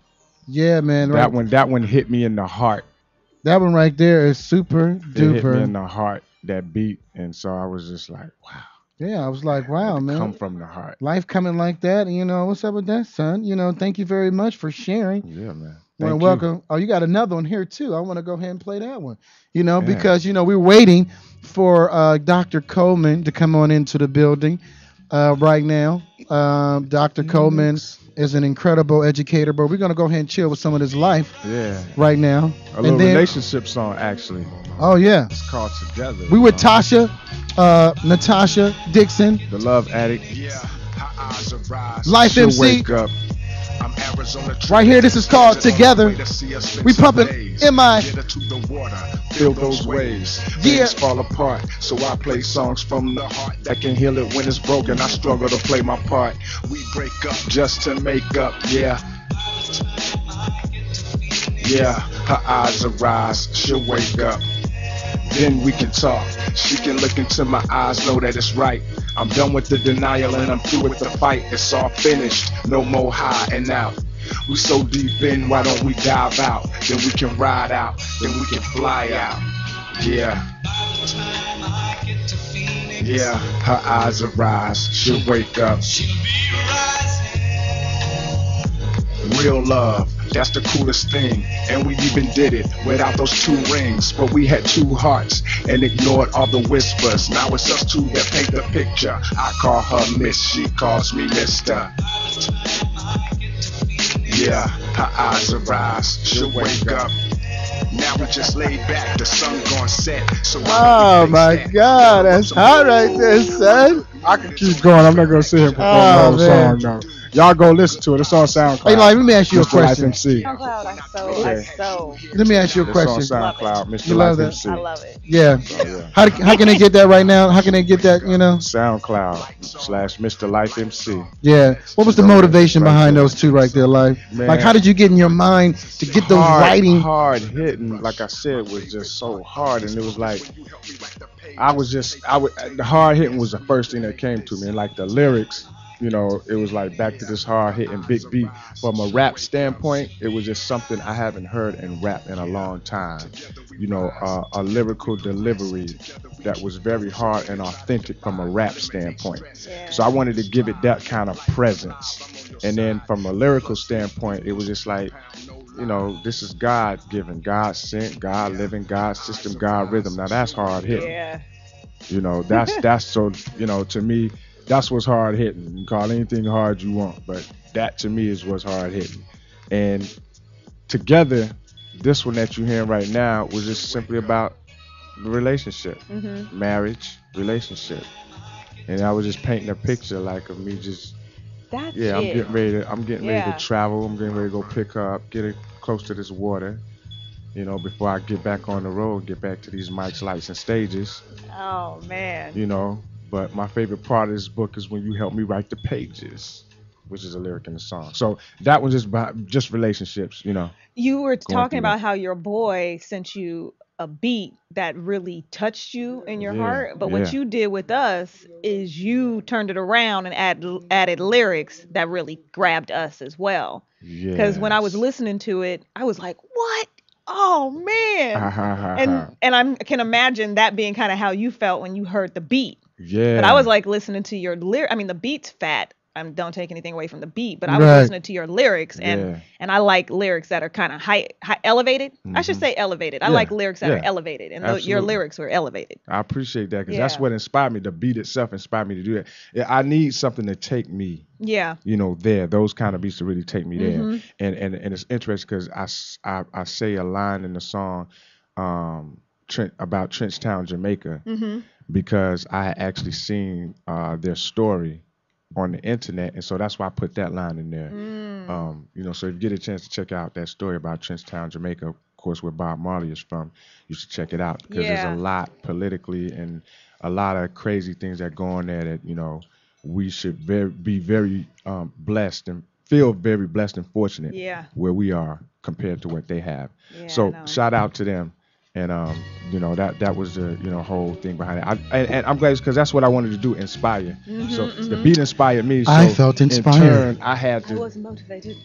Yeah, man. That one hit me in the heart. That one right there is super duper. It hit me in the heart, that beat, and so I was just like, wow. Yeah, I was like, wow, man. Come from the heart. Life coming like that, what's up with that, son? Thank you very much for sharing. Yeah, man. Welcome. Oh, you got another one here too. I want to go ahead and play that one. Because we're waiting for Dr. Coleman to come on into the building right now. Dr. Coleman is an incredible educator, but we're gonna go ahead and chill with some of his life. Yeah. Right now. A little relationship song, actually. Oh yeah. It's called Together. We with Tasha, Natasha Dixon, the Love Addict. Life MC. Wake up. Right here, this is called Together. We pumping MI. Feel those waves. Things fall apart. So I play songs from the heart that can heal it when it's broken. I struggle to play my part. We break up just to make up. Yeah. Yeah. Her eyes arise. She'll wake up. Then we can talk. She can look into my eyes, know that it's right. I'm done with the denial and I'm through with the fight. It's all finished. No more high and out. We so deep in, why don't we dive out? Then we can ride out. Then we can fly out. Yeah. Yeah. Her eyes arise. She'll wake up. Real love. That's the coolest thing, and we even did it without those 2 rings. But we had 2 hearts and ignored all the whispers. Now it's us 2 that paint the picture. I call her Miss, she calls me Mister. Yeah, her eyes arise, she'll wake up. Now we just laid back, the sun gone set. So oh my God, that's hot right there, son. I can keep going. I'm not gonna sit here and perform the whole song, no. Y'all go listen to it. It's on SoundCloud. Hey, let me ask you a question. SoundCloud, I'm so. Let me ask you a question. It's on SoundCloud, Mr. You love that? MC. I love it. Yeah. So, yeah. How can they get that right now? How can they get that? SoundCloud/Mr. Life MC. Yeah. What was the motivation behind those 2 right there, Life? Man, like, how did you get in your mind to get those writing? Hard hitting, like I said, was just so hard, and it was like the hard hitting was the first thing that came to me, and like the lyrics. It was like back to this hard hitting big beat. From a rap standpoint, it was just something I haven't heard in rap in a long time. A lyrical delivery that was very hard and authentic from a rap standpoint. So I wanted to give it that kind of presence. And then from a lyrical standpoint, it was just like, this is God given, God sent, God living, God system, God rhythm. Now that's hard hitting. Yeah. That's so, to me, that's what's hard hitting. You can call anything hard you want, but that to me is what's hard hitting. And Together, this one that you're hearing right now was just simply about the relationship, marriage, relationship. And I was just painting a picture like of me just, I'm getting ready to travel. I'm getting ready to go pick her up, get her close to this water, before I get back on the road, get back to these mics, lights, and stages. Oh, man. But my favorite part of this book is when you help me write the pages, which is a lyric in the song. So that was just relationships, You were talking about how your boy sent you a beat that really touched you in your heart. But what you did with us is you turned it around and added lyrics that really grabbed us as well. Because when I was listening to it, I was like, what? Oh, man. And I can imagine that being kind of how you felt when you heard the beat. Yeah. But I was like listening to your lyric. I mean, the beat's fat. Don't take anything away from the beat, but I was listening to your lyrics, and I like lyrics that are kind of high elevated. I should say elevated. I like lyrics that are elevated, and your lyrics were elevated. I appreciate that because that's what inspired me. The beat itself inspired me to do that. Yeah, I need something to take me. Yeah. There. Those kind of beats to really take me there. And it's interesting because I say a line in the song. Trenchtown, Jamaica, Mm-hmm. because I had actually seen their story on the internet, and so that's why I put that line in there. So if you get a chance to check out that story about Trenchtown, Jamaica, of course, where Bob Marley is from, you should check it out because there's a lot politically and a lot of crazy things that go on there that we should be very blessed and feel very blessed and fortunate where we are compared to what they have. So shout out to them. And that was the whole thing behind it. And I'm glad because that's what I wanted to do, inspire. So the beat inspired me. So I felt inspired. In turn, I had to, I was motivated.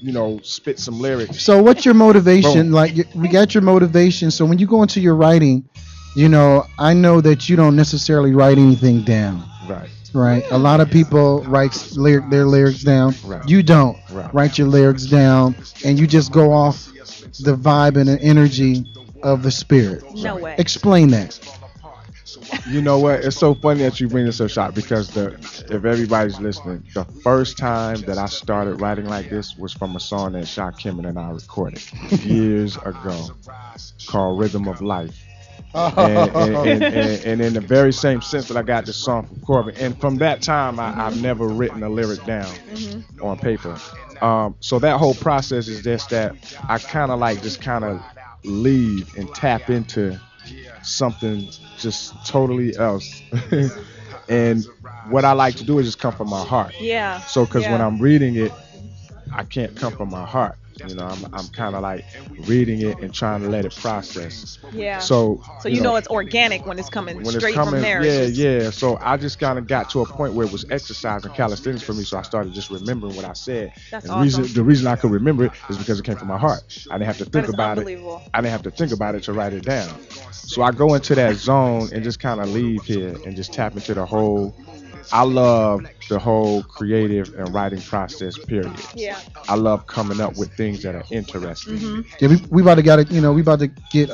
spit some lyrics. So what's your motivation? Boom. Like we got your motivation. So when you go into your writing, I know that you don't necessarily write anything down. Right. Right. A lot of people write their lyrics down. Right. You don't Right. write your lyrics down, and you just go off the vibe and the energy of the spirit. No way. Explain that. You know what? It's so funny that you bring this up, Shot, because if everybody's listening, the first time that I started writing like this was from a song that Shot Kim and I recorded years ago called Rhythm of Life. And in the very same sense that I got this song from Corbin. And from that time, I've never written a lyric down on paper. So that whole process is just that I kind of leave and tap into something just totally else. And what I like to do is just come from my heart. Yeah. So because when I'm reading it, I can't come from my heart. I'm kind of like reading it and trying to let it process. Yeah. So it's organic when it's coming straight from there. Yeah. So I just kind of got to a point where it was exercise and calisthenics for me. So I started just remembering what I said. That's and awesome. The reason I could remember it is because it came from my heart. I didn't have to think That is about it. unbelievable. I didn't have to think about it to write it down. So I go into that zone and just kind of leave here and just tap into the whole. I love the whole creative and writing process, period. Yeah. I love coming up with things that are interesting. Yeah, we about to get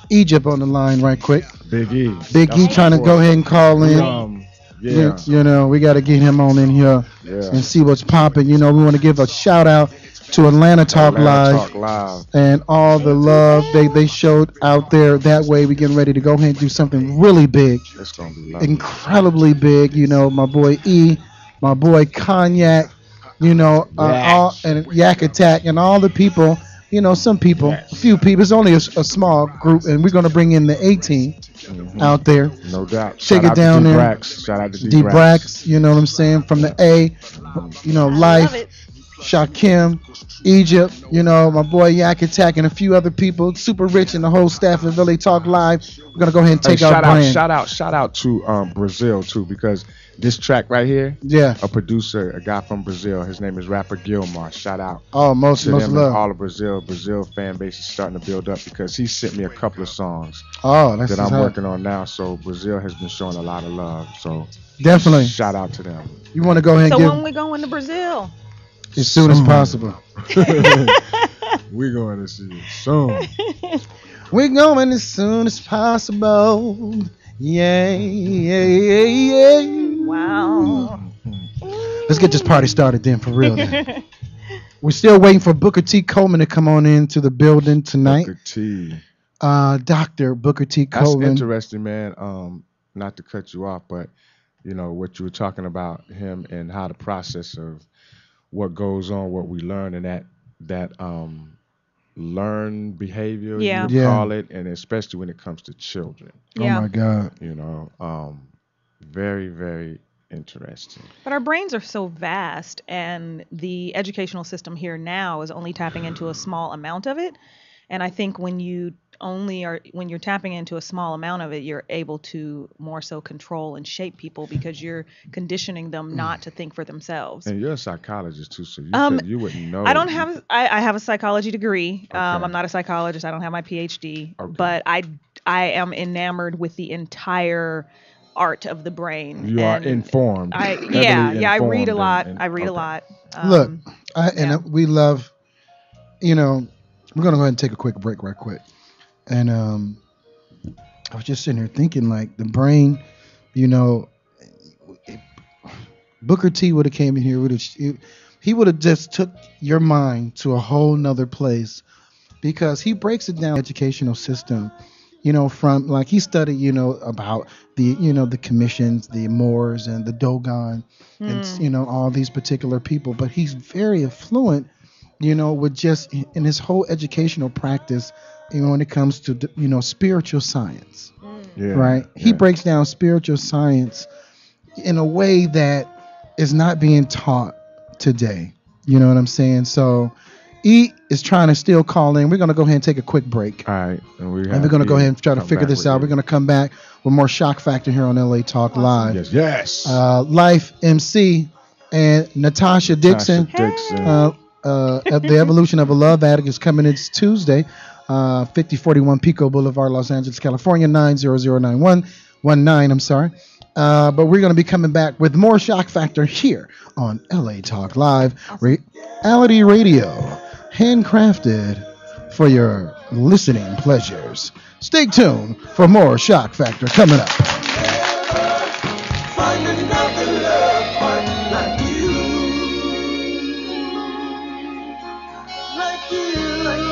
Egypt on the line right quick. Big E. Big E trying to go ahead and call in. We got to get him on in here and see what's popping. We want to give a shout out to Atlanta Talk Live and all the love they showed out there. That way we getting ready to go ahead and do something really big. It's gonna be lovely. Incredibly big. My boy E, my boy Cognac, all, and Yak Attack and all the people. Some people, a few people. It's only a small group, and we're gonna bring in the A-team out there. No doubt. Take Shout it out down to there. D-Brax. Shout out to D-Brax, you know what I'm saying? From the A, Life, Shakim, Egypt, my boy Yak Attack, and a few other people, Super Rich and the whole staff of LA Talk Live. We're gonna go ahead and take our brand. Shout out to Brazil too, because this track right here, a producer, a guy from Brazil, his name is Rapper Gilmar. Shout out. Oh, most to them love. And all of Brazil fan base is starting to build up because he sent me a couple of songs that I'm working on now. So Brazil has been showing a lot of love. So definitely shout out to them. You want to go ahead and So when we going to Brazil? As soon as possible. We're going to see it soon. We're going as soon as possible. Yeah. Wow. Let's get this party started then, for real. Then. We're still waiting for Booker T. Coleman to come on into the building tonight. Booker T. Dr. Booker T. Coleman. That's interesting, man. Not to cut you off, but what you were talking about him and how the process of what goes on, what we learn, and that learned behavior, you would call it, and especially when it comes to children. Yeah. Oh my God. Very, very interesting. But our brains are so vast, and the educational system here now is only tapping into a small amount of it. And I think when you're tapping into a small amount of it, you're able to more so control and shape people because you're conditioning them not to think for themselves. And you're a psychologist too, so you wouldn't know. I have a psychology degree. Okay. I'm not a psychologist. I don't have my PhD, Okay. but I am enamored with the entire art of the brain. You are informed. I read a lot. I read a lot. Look, we love, we're going to go ahead and take a quick break right quick. And I was just sitting here thinking, like, the brain, Booker T would have came in here, he would have just took your mind to a whole nother place because he breaks it down, educational system, from like he studied, about the commissions, the Moors and the Dogon, and all these particular people. But he's very affluent, with just in his whole educational practice, when it comes to spiritual science, right? He breaks down spiritual science in a way that is not being taught today. You know what I'm saying? So E is trying to still call in. We're going to go ahead and take a quick break. All right. And we're going to go ahead and try to figure this out. We're going to come back with more Shock Factor here on LA Talk Live. Yes. Life MC and Natasha Dixon. The Evolution of a Love Addict is coming. It's Tuesday, 5041 Pico Boulevard, Los Angeles, California, 9009119. I'm sorry. But we're going to be coming back with more Shock Factor here on LA Talk Live, reality radio, handcrafted for your listening pleasures. Stay tuned for more Shock Factor coming up. Find another love partner like you. Like you. Like you.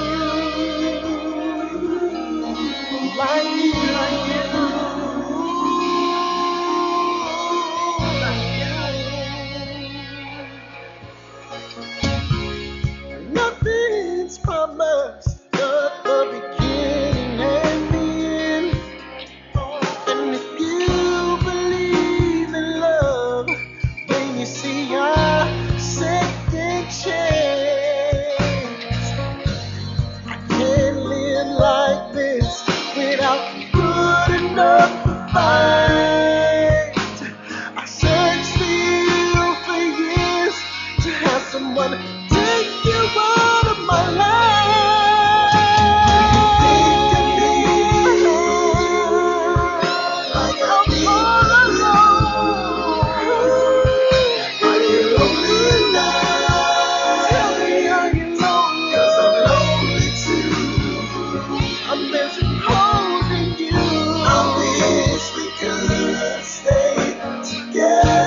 Nothing's promised but the beginning and the end. And if you believe in love, then you see our second chance. I can't live like this without good enough fight. I searched for years to have someone take you out of my life. Like I'm all alone. Are you lonely now? Tell me, are you lonely? 'Cause I'm lonely too. I miss holding you. I wish we could stay together.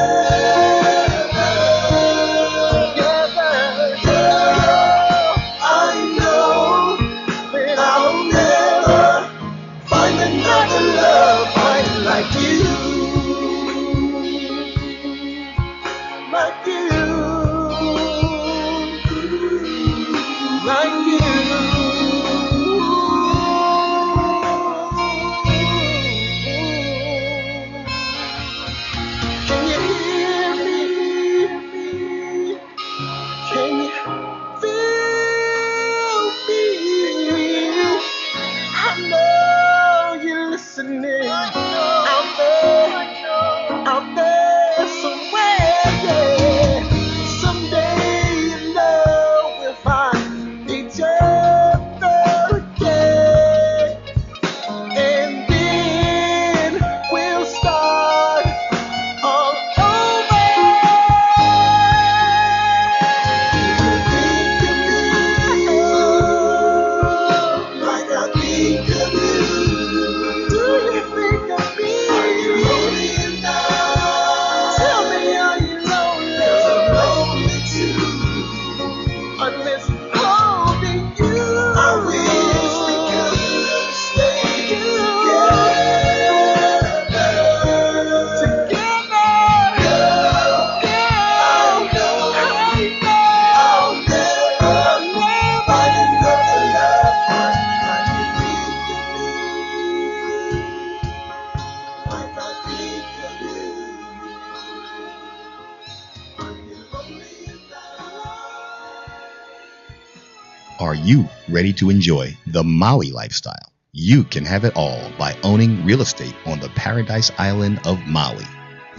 Are you ready to enjoy the Maui lifestyle? You can have it all by owning real estate on the Paradise Island of Maui.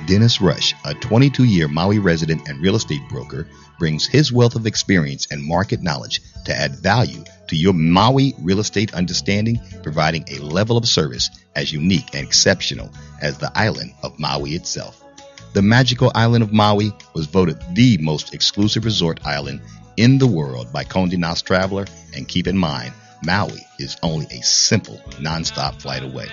Dennis Rush, a 22-year Maui resident and real estate broker, brings his wealth of experience and market knowledge to add value to your Maui real estate understanding, providing a level of service as unique and exceptional as the island of Maui itself. The magical island of Maui was voted the most exclusive resort island in the world by Condé Nast Traveler, and keep in mind, Maui is only a simple, non-stop flight away.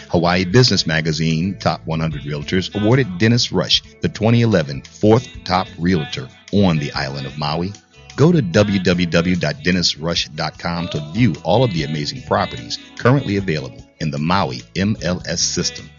Hawaii Business Magazine Top 100 Realtors awarded Dennis Rush the 2011 fourth top realtor on the island of Maui. Go to www.dennisrush.com to view all of the amazing properties currently available in the Maui MLS system.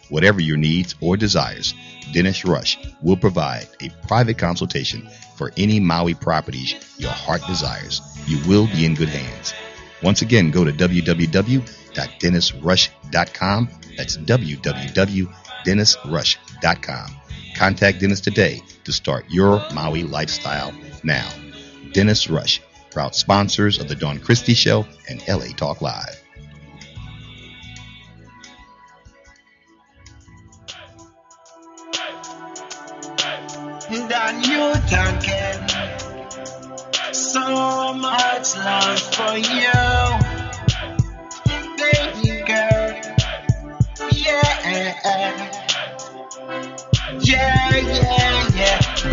Whatever your needs or desires, Dennis Rush will provide a private consultation for any Maui properties your heart desires. You will be in good hands. Once again, go to www.dennisrush.com. That's www.dennisrush.com. Contact Dennis today to start your Maui lifestyle now. Dennis Rush, proud sponsors of the Dawn Christie Show and LA Talk Live. Than you talking, so much love for you, baby girl. Yeah.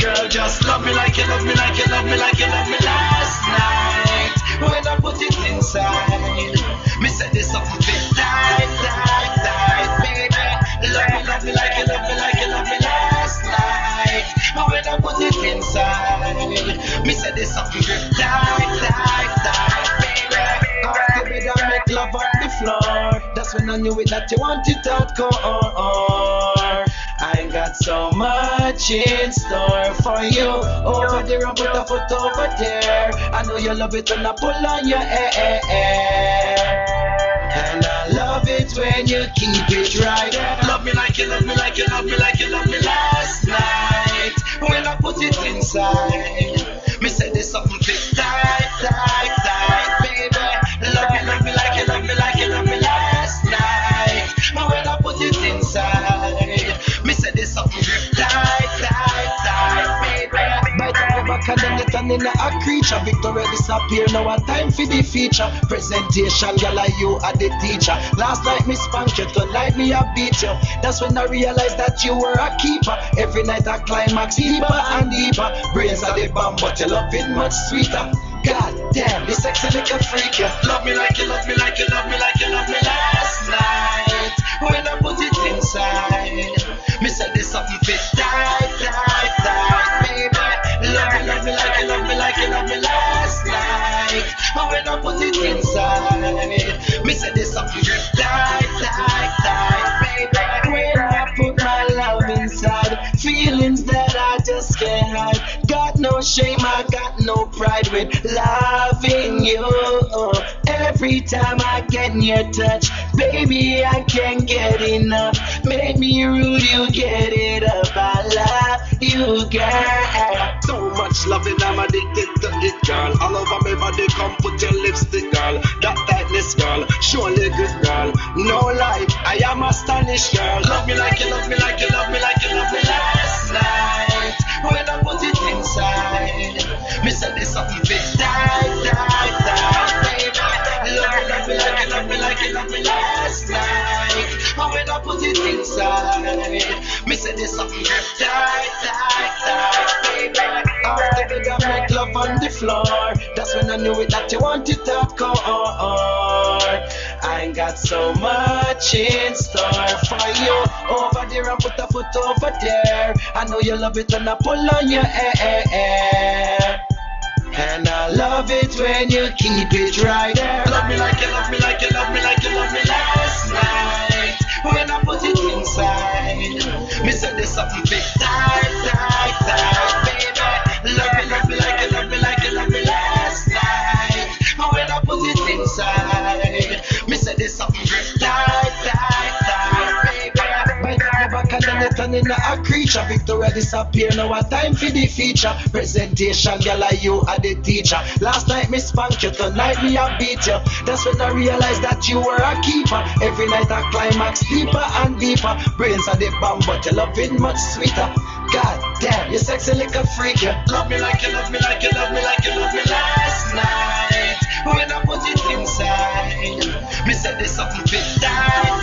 Girl, just love me like you love me, like you love me, like you love me last night. When I put it inside, me said there's something fit tight, baby. Love me like you love me, like you love me last night. When I put it inside, me said there's something grip tight, baby. After bed I make love on the floor. That's when I knew it that you wanted to go on. I ain't got so much in store for you. Over there and put a foot over there. I know you love it when I pull on your hair. And I love it when you keep it right. Love me like you love me, like you love me, like you love me last night. When I put it inside, me say there's something fit tight, baby. Love me like you love me, like you love me last night. When I put it inside, me say there's something grip tight, baby. My time back and then you turn in a creature. Victory disappear, now a time for the feature. Presentation, girl, like you are the teacher. Last night me spank you, tonight me I beat you. That's when I realized that you were a keeper. Every night I climax deeper and deeper. Brains are the bomb, but your love is much sweeter. God damn, you sexy little freak, you love me like you love me, like you love me, like you love me last night. When I put it inside, me said there's something fit tight, baby. Love me like you love me, like you love me last night. When I put it inside, me said there's something grip tight, baby. When I put my love inside, feelings that I just can't hide. Got no shame, I got no pride with loving you. Every time I get in your touch, baby, I can't get enough. Make me rude, you get it up. I love you, girl. So much loving, I'm addicted to it, girl. All over my body, come put your lipstick, girl. That tightness, girl, surely good, girl. No lie, I am astonished, girl. Love me like you love me, like you love me, like you love me last night. When I put it inside, me said there's something fit tight, baby. Love me like you love me, like you love me last night. When I put it inside, me said there's something grip tight, baby. After bed I make love on the floor. That's when I knew it that you wanted to go on. I ain't got so much in store for you. Over there and put a foot over there. I know you love it when I pull on your hair. And I love it when you keep it right there. Love me like you love me, like you love me, like you love me last night. When I put it inside, me said there's something fit tight, baby. Love me like you love me, like you love me last night. When I put it inside, me said there's something grip tight, baby. My time back and then you turn in a creature. Victoria disappear, now a time for the feature. Presentation, girl, like you are the teacher. Last night me spank you, tonight me I beat you. That's when I realized that you were a keeper. Every night I climax deeper and deeper. Brains are the bomb, but your love is much sweeter. God damn, you sexy little freak, you love me like you love me, like you love me, like you love me last night. When I put it inside, me said there's something fit tight,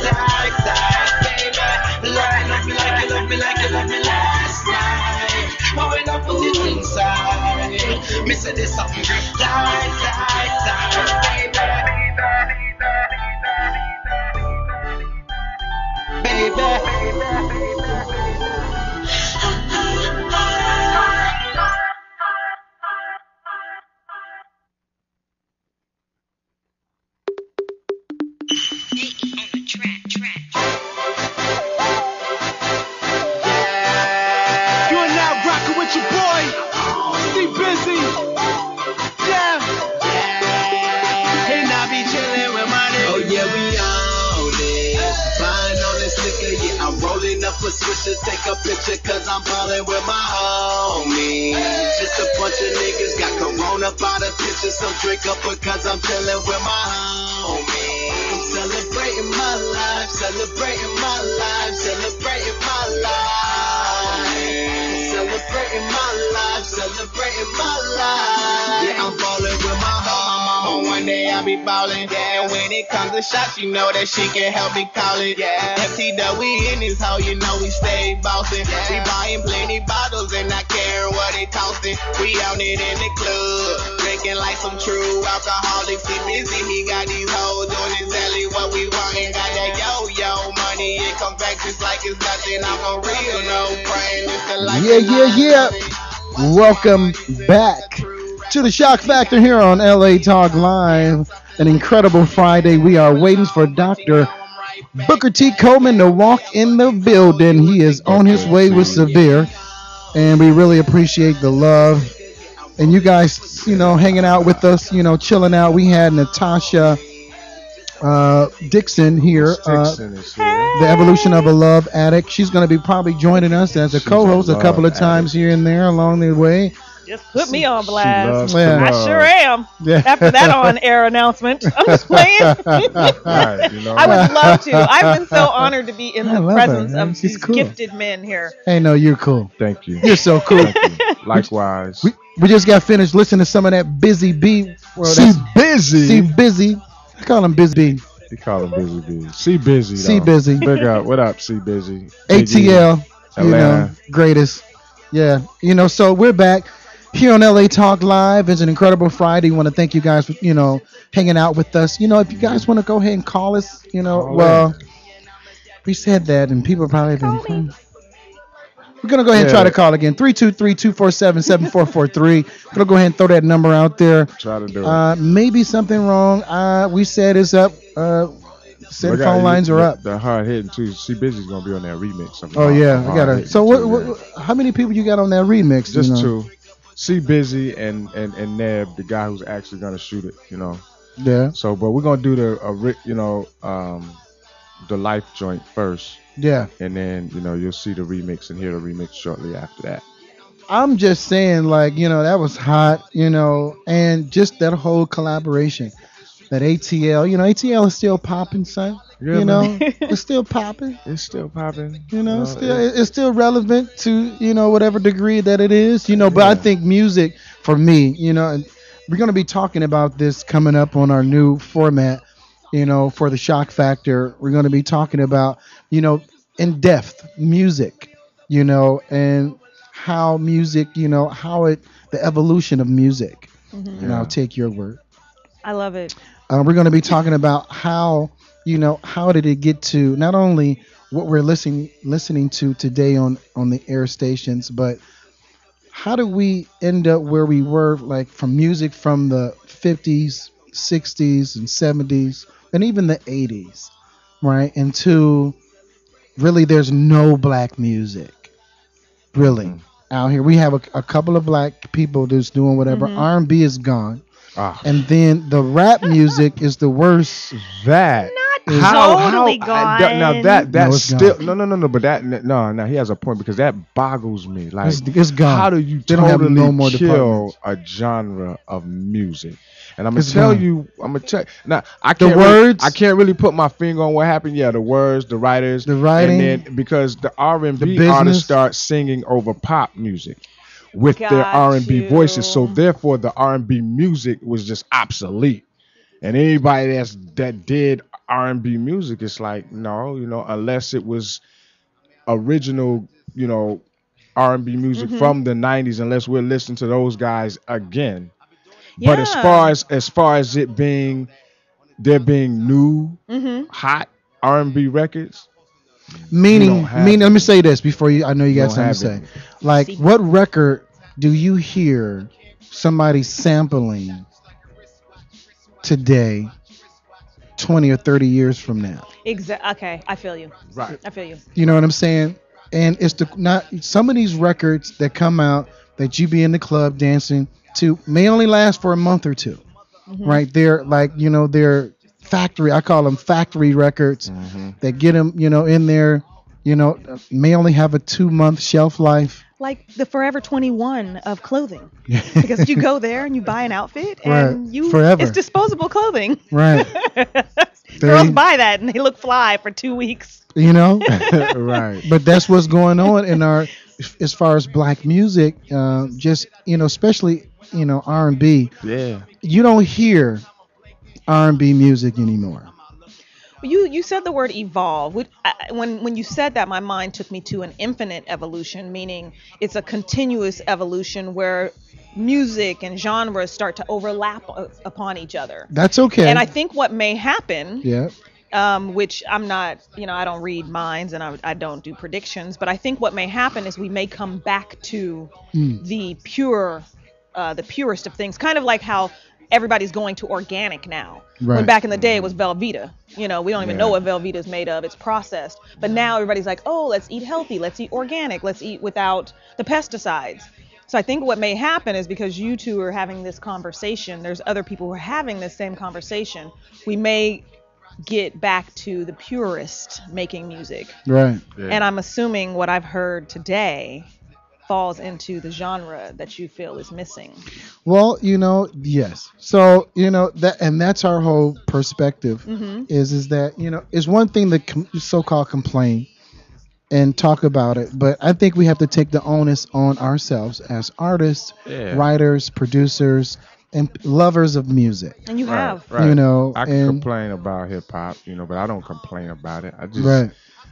baby. Love me like you love me, like you love me last night. When I put it inside, me said there's something grip tight, baby. switcher, take a picture, cause I'm ballin' with my homies. Just a bunch of niggas got Corona by the picture, so drink up because I'm chillin' with my homies. I'm celebrating my life, celebrating my life, celebrating my life. Celebrating my life, celebrating my life. Yeah, I'm ballin' with my home. One day I'll be ballin'. Yeah, and when it comes to shots, you know that she can help me call it. Yeah, FTW, we in this hoe, you know we stay bossin'. Yeah. We buyin' plenty bottles and not caring what it costin'. We out it in the club, drinking like some true alcoholics. He busy, he got these hoes doing exactly what we want. And got that yo money, it comes back just like it's nothing. I'm for real, no praying. It's the life. Yeah. Welcome back to the Shock Factor here on LA Talk Live. An incredible Friday. We are waiting for Dr. Booker T. Coleman to walk in the building. He is on his way with Severe, and we really appreciate the love. And you guys, hanging out with us, chilling out. We had Natasha Dixon here, the Evolution of a Love Addict. She's going to be probably joining us as a co-host a couple of times here and there along the way. Just put me on blast. I sure am. Yeah. After that on-air announcement, I'm just playing. I would love to. I've been so honored to be in the presence of these gifted men here. Hey, no, you're cool. Thank you. You're so cool. Likewise. We just got finished listening to some of that Busy B. Busy. I call him Busy B. You call him Busy B. C Busy. C Busy. Big up. What up, C Busy? ATL. Atlanta. Greatest. Yeah. So we're back here on LA Talk Live. It's an incredible Friday. We want to thank you guys for, hanging out with us. If you guys want to go ahead and call us, we said that and people probably been. We're going to go ahead and try to call again. 323-247-7443. We're going to go ahead and throw that number out there. Try to do it. Maybe something wrong. We said it's up. Said phone lines are up. The hard hitting too. C Busy's going to be on that remix. Oh, yeah. I got it. So what? How many people you got on that remix? Just two. C Busy and Neb, the guy who's actually going to shoot it, Yeah. So, but we're going to do the Life joint first. Yeah. And then, you'll see the remix and hear the remix shortly after that. I'm just saying, that was hot, and just that whole collaboration. That ATL, ATL is still popping, son. Yeah, it's still popping. It's still popping. It's still relevant to, whatever degree that it is, but I think music, for me, and we're going to be talking about this coming up on our new format, for the Shock Factor. We're going to be talking about, in-depth music, and how music, the evolution of music. Mm-hmm. And I'll take your word. I love it. We're going to be talking about how, how did it get to not only what we're listening to today on the air stations, but how did we end up where we were, like from music from the 50s, 60s, and 70s, and even the 80s, right? Into really there's no black music, really, out here. We have a couple of black people just doing whatever. Mm-hmm. R&B is gone. And then the rap music is the worst. That totally gone. Now that's still no. But he has a point because that boggles me. Like it's gone. How do you totally kill a genre of music? And I'm gonna tell you. Now I can't really put my finger on what happened. Yeah, the words, the writers, the writing, and then because the R&B artists start singing over pop music with their R&B voices, so therefore the R&B music was just obsolete. And anybody that did R&B music, it's like no, unless it was original, R&B music from the 90s, unless we're listening to those guys again. Yeah. But as far as it being there being new hot R&B records, meaning let me say this before I know you got something to say. Like, what record do you hear somebody sampling today, 20 or 30 years from now? Okay, I feel you. Right. I feel you. You know what I'm saying? And it's not some of these records that come out that you be in the club dancing to may only last for a month or two, right? They're like, they're factory. I call them factory records that get them, in there may only have a 2-month shelf life. Like the Forever 21 of clothing, because you go there and you buy an outfit and it's disposable clothing. Right. Girls buy that and they look fly for 2 weeks. Right. But that's what's going on in as far as black music, especially R&B. Yeah. You don't hear R&B music anymore. You said the word evolve. When you said that, my mind took me to an infinite evolution, meaning it's a continuous evolution where music and genres start to overlap upon each other. That's okay. And I think what may happen, which I'm not, I don't read minds and I don't do predictions, but I think what may happen is we may come back to the purest of things, kind of like how everybody's going to organic now. Right. When back in the day it was Velveeta. We don't even know what Velveeta is made of. It's processed. But now everybody's like, oh, let's eat healthy. Let's eat organic. Let's eat without the pesticides. So I think what may happen is because you two are having this conversation, there's other people who are having this same conversation. We may get back to the purist making music. Right. Yeah. And I'm assuming what I've heard today falls into the genre that you feel is missing. Well, yes. So, that's our whole perspective is that, it's one thing to so-called complain and talk about it, but I think we have to take the onus on ourselves as artists, writers, producers, and lovers of music. And you have. Right. I can complain about hip hop, but I don't complain about it.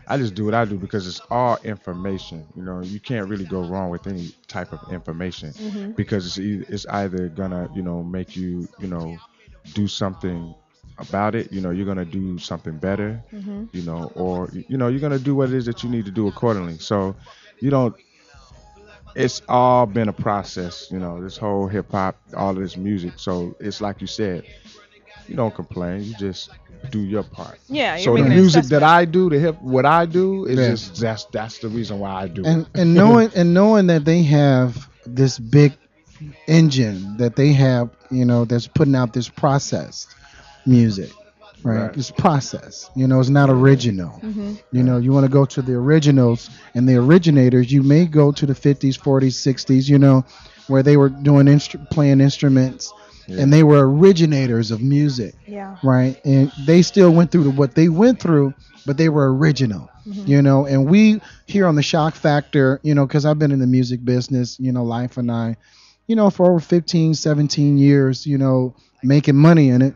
I just do what I do because it's all information. You can't really go wrong with any type of information because it's either gonna, make you, do something about it. You're gonna do something better, or you're gonna do what it is that you need to do accordingly. So, it's all been a process. This whole hip hop, all of this music. So it's like you said, you don't complain. You just do your part. Yeah. So the music that I do, what I do is just that's the reason why I do it. And knowing that they have this big engine that they have, that's putting out this processed music, right? It's processed. It's not original. You want to go to the originals and the originators. You may go to the 50s, 40s, 60s. Where they were doing playing instruments. Yeah. And they were originators of music, right? And they still went through what they went through, but they were original, And we here on the Shock Factor, because I've been in the music business, Life and I, for over 15, 17 years, making money in it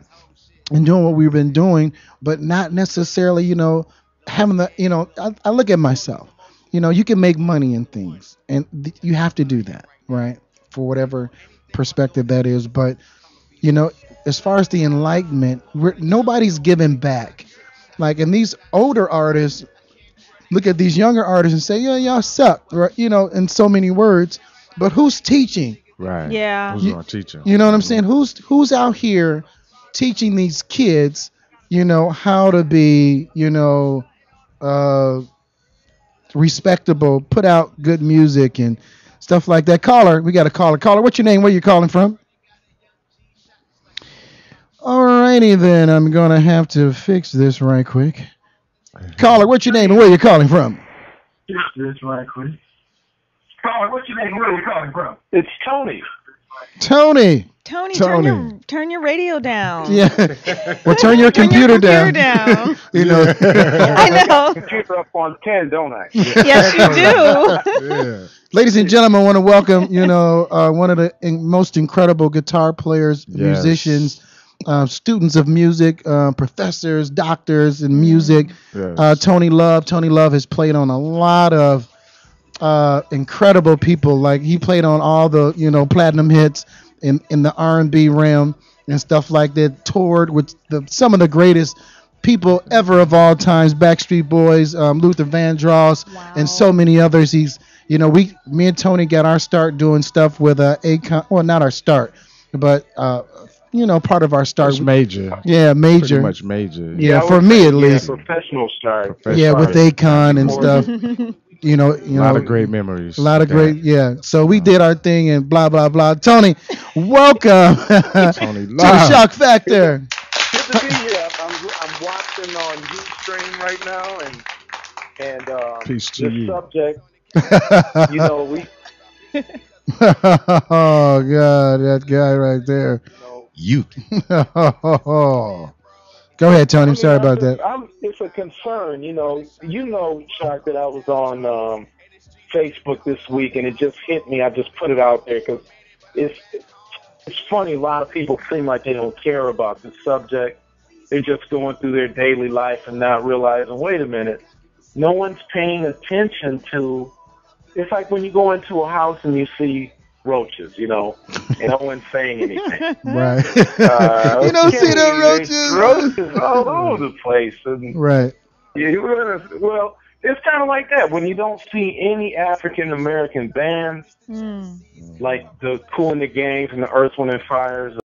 and doing what we've been doing, but not necessarily, having the, I look at myself, you can make money in things, and you have to do that, right? For whatever perspective that is, but as far as the enlightenment, nobody's giving back. And these older artists look at these younger artists and say, yeah, y'all suck, right? In so many words, but who's teaching? Right. Yeah. Who's going to teach them? You know what I'm saying? Who's out here teaching these kids, how to be, respectable, put out good music and stuff like that. Caller, we got a caller. Caller, what's your name? Where you calling from? Alrighty then, I'm gonna have to fix this right quick. Caller, what's your name and where you calling from? Fix this right quick. Caller, what's your name and where you calling from? It's Tony. Tony, turn your radio down. Yeah. Well, turn your computer down. down. I know. Computer up on 10, don't I? Yes, you do. Yeah. Ladies and gentlemen, I want to welcome, one of the most incredible guitar players, musicians, students of music, professors, doctors in music. Tony Love. Tony Love has played on a lot of incredible people. Like he played on all the platinum hits in the R&B realm and stuff like that. Toured with some of the greatest people ever of all times, Backstreet Boys, Luther Vandross, and so many others. He's me and Tony got our start doing stuff with Akon. Well, not our start, but part of our start. It's major. Yeah, major. Pretty much major. Yeah, for me at least. Professional start. Yeah, with Akon and stuff. A lot of great memories. A lot of great, So we did our thing and blah blah blah. Tony, welcome Tony to the Shock Factor. Good to be here. I'm watching on Ustream right now, And Peace to the you. subject, you know, we. Oh God, that guy right there. You. Go ahead, Tony. I'm sorry about that. It's a concern, you know, Shark, that I was on Facebook this week, and it just hit me. I just put it out there because it's funny. A lot of people seem like they don't care about the subject. They're just going through their daily life and not realizing, wait a minute, no one's paying attention to. It's like when you go into a house and you see roaches, you know, and no one's saying anything. Right. You don't see the roaches. Roaches all over the place. And Right. well, it's kind of like that when you don't see any African American bands like the Kool and the Gangs and the Earth, Wind and Fires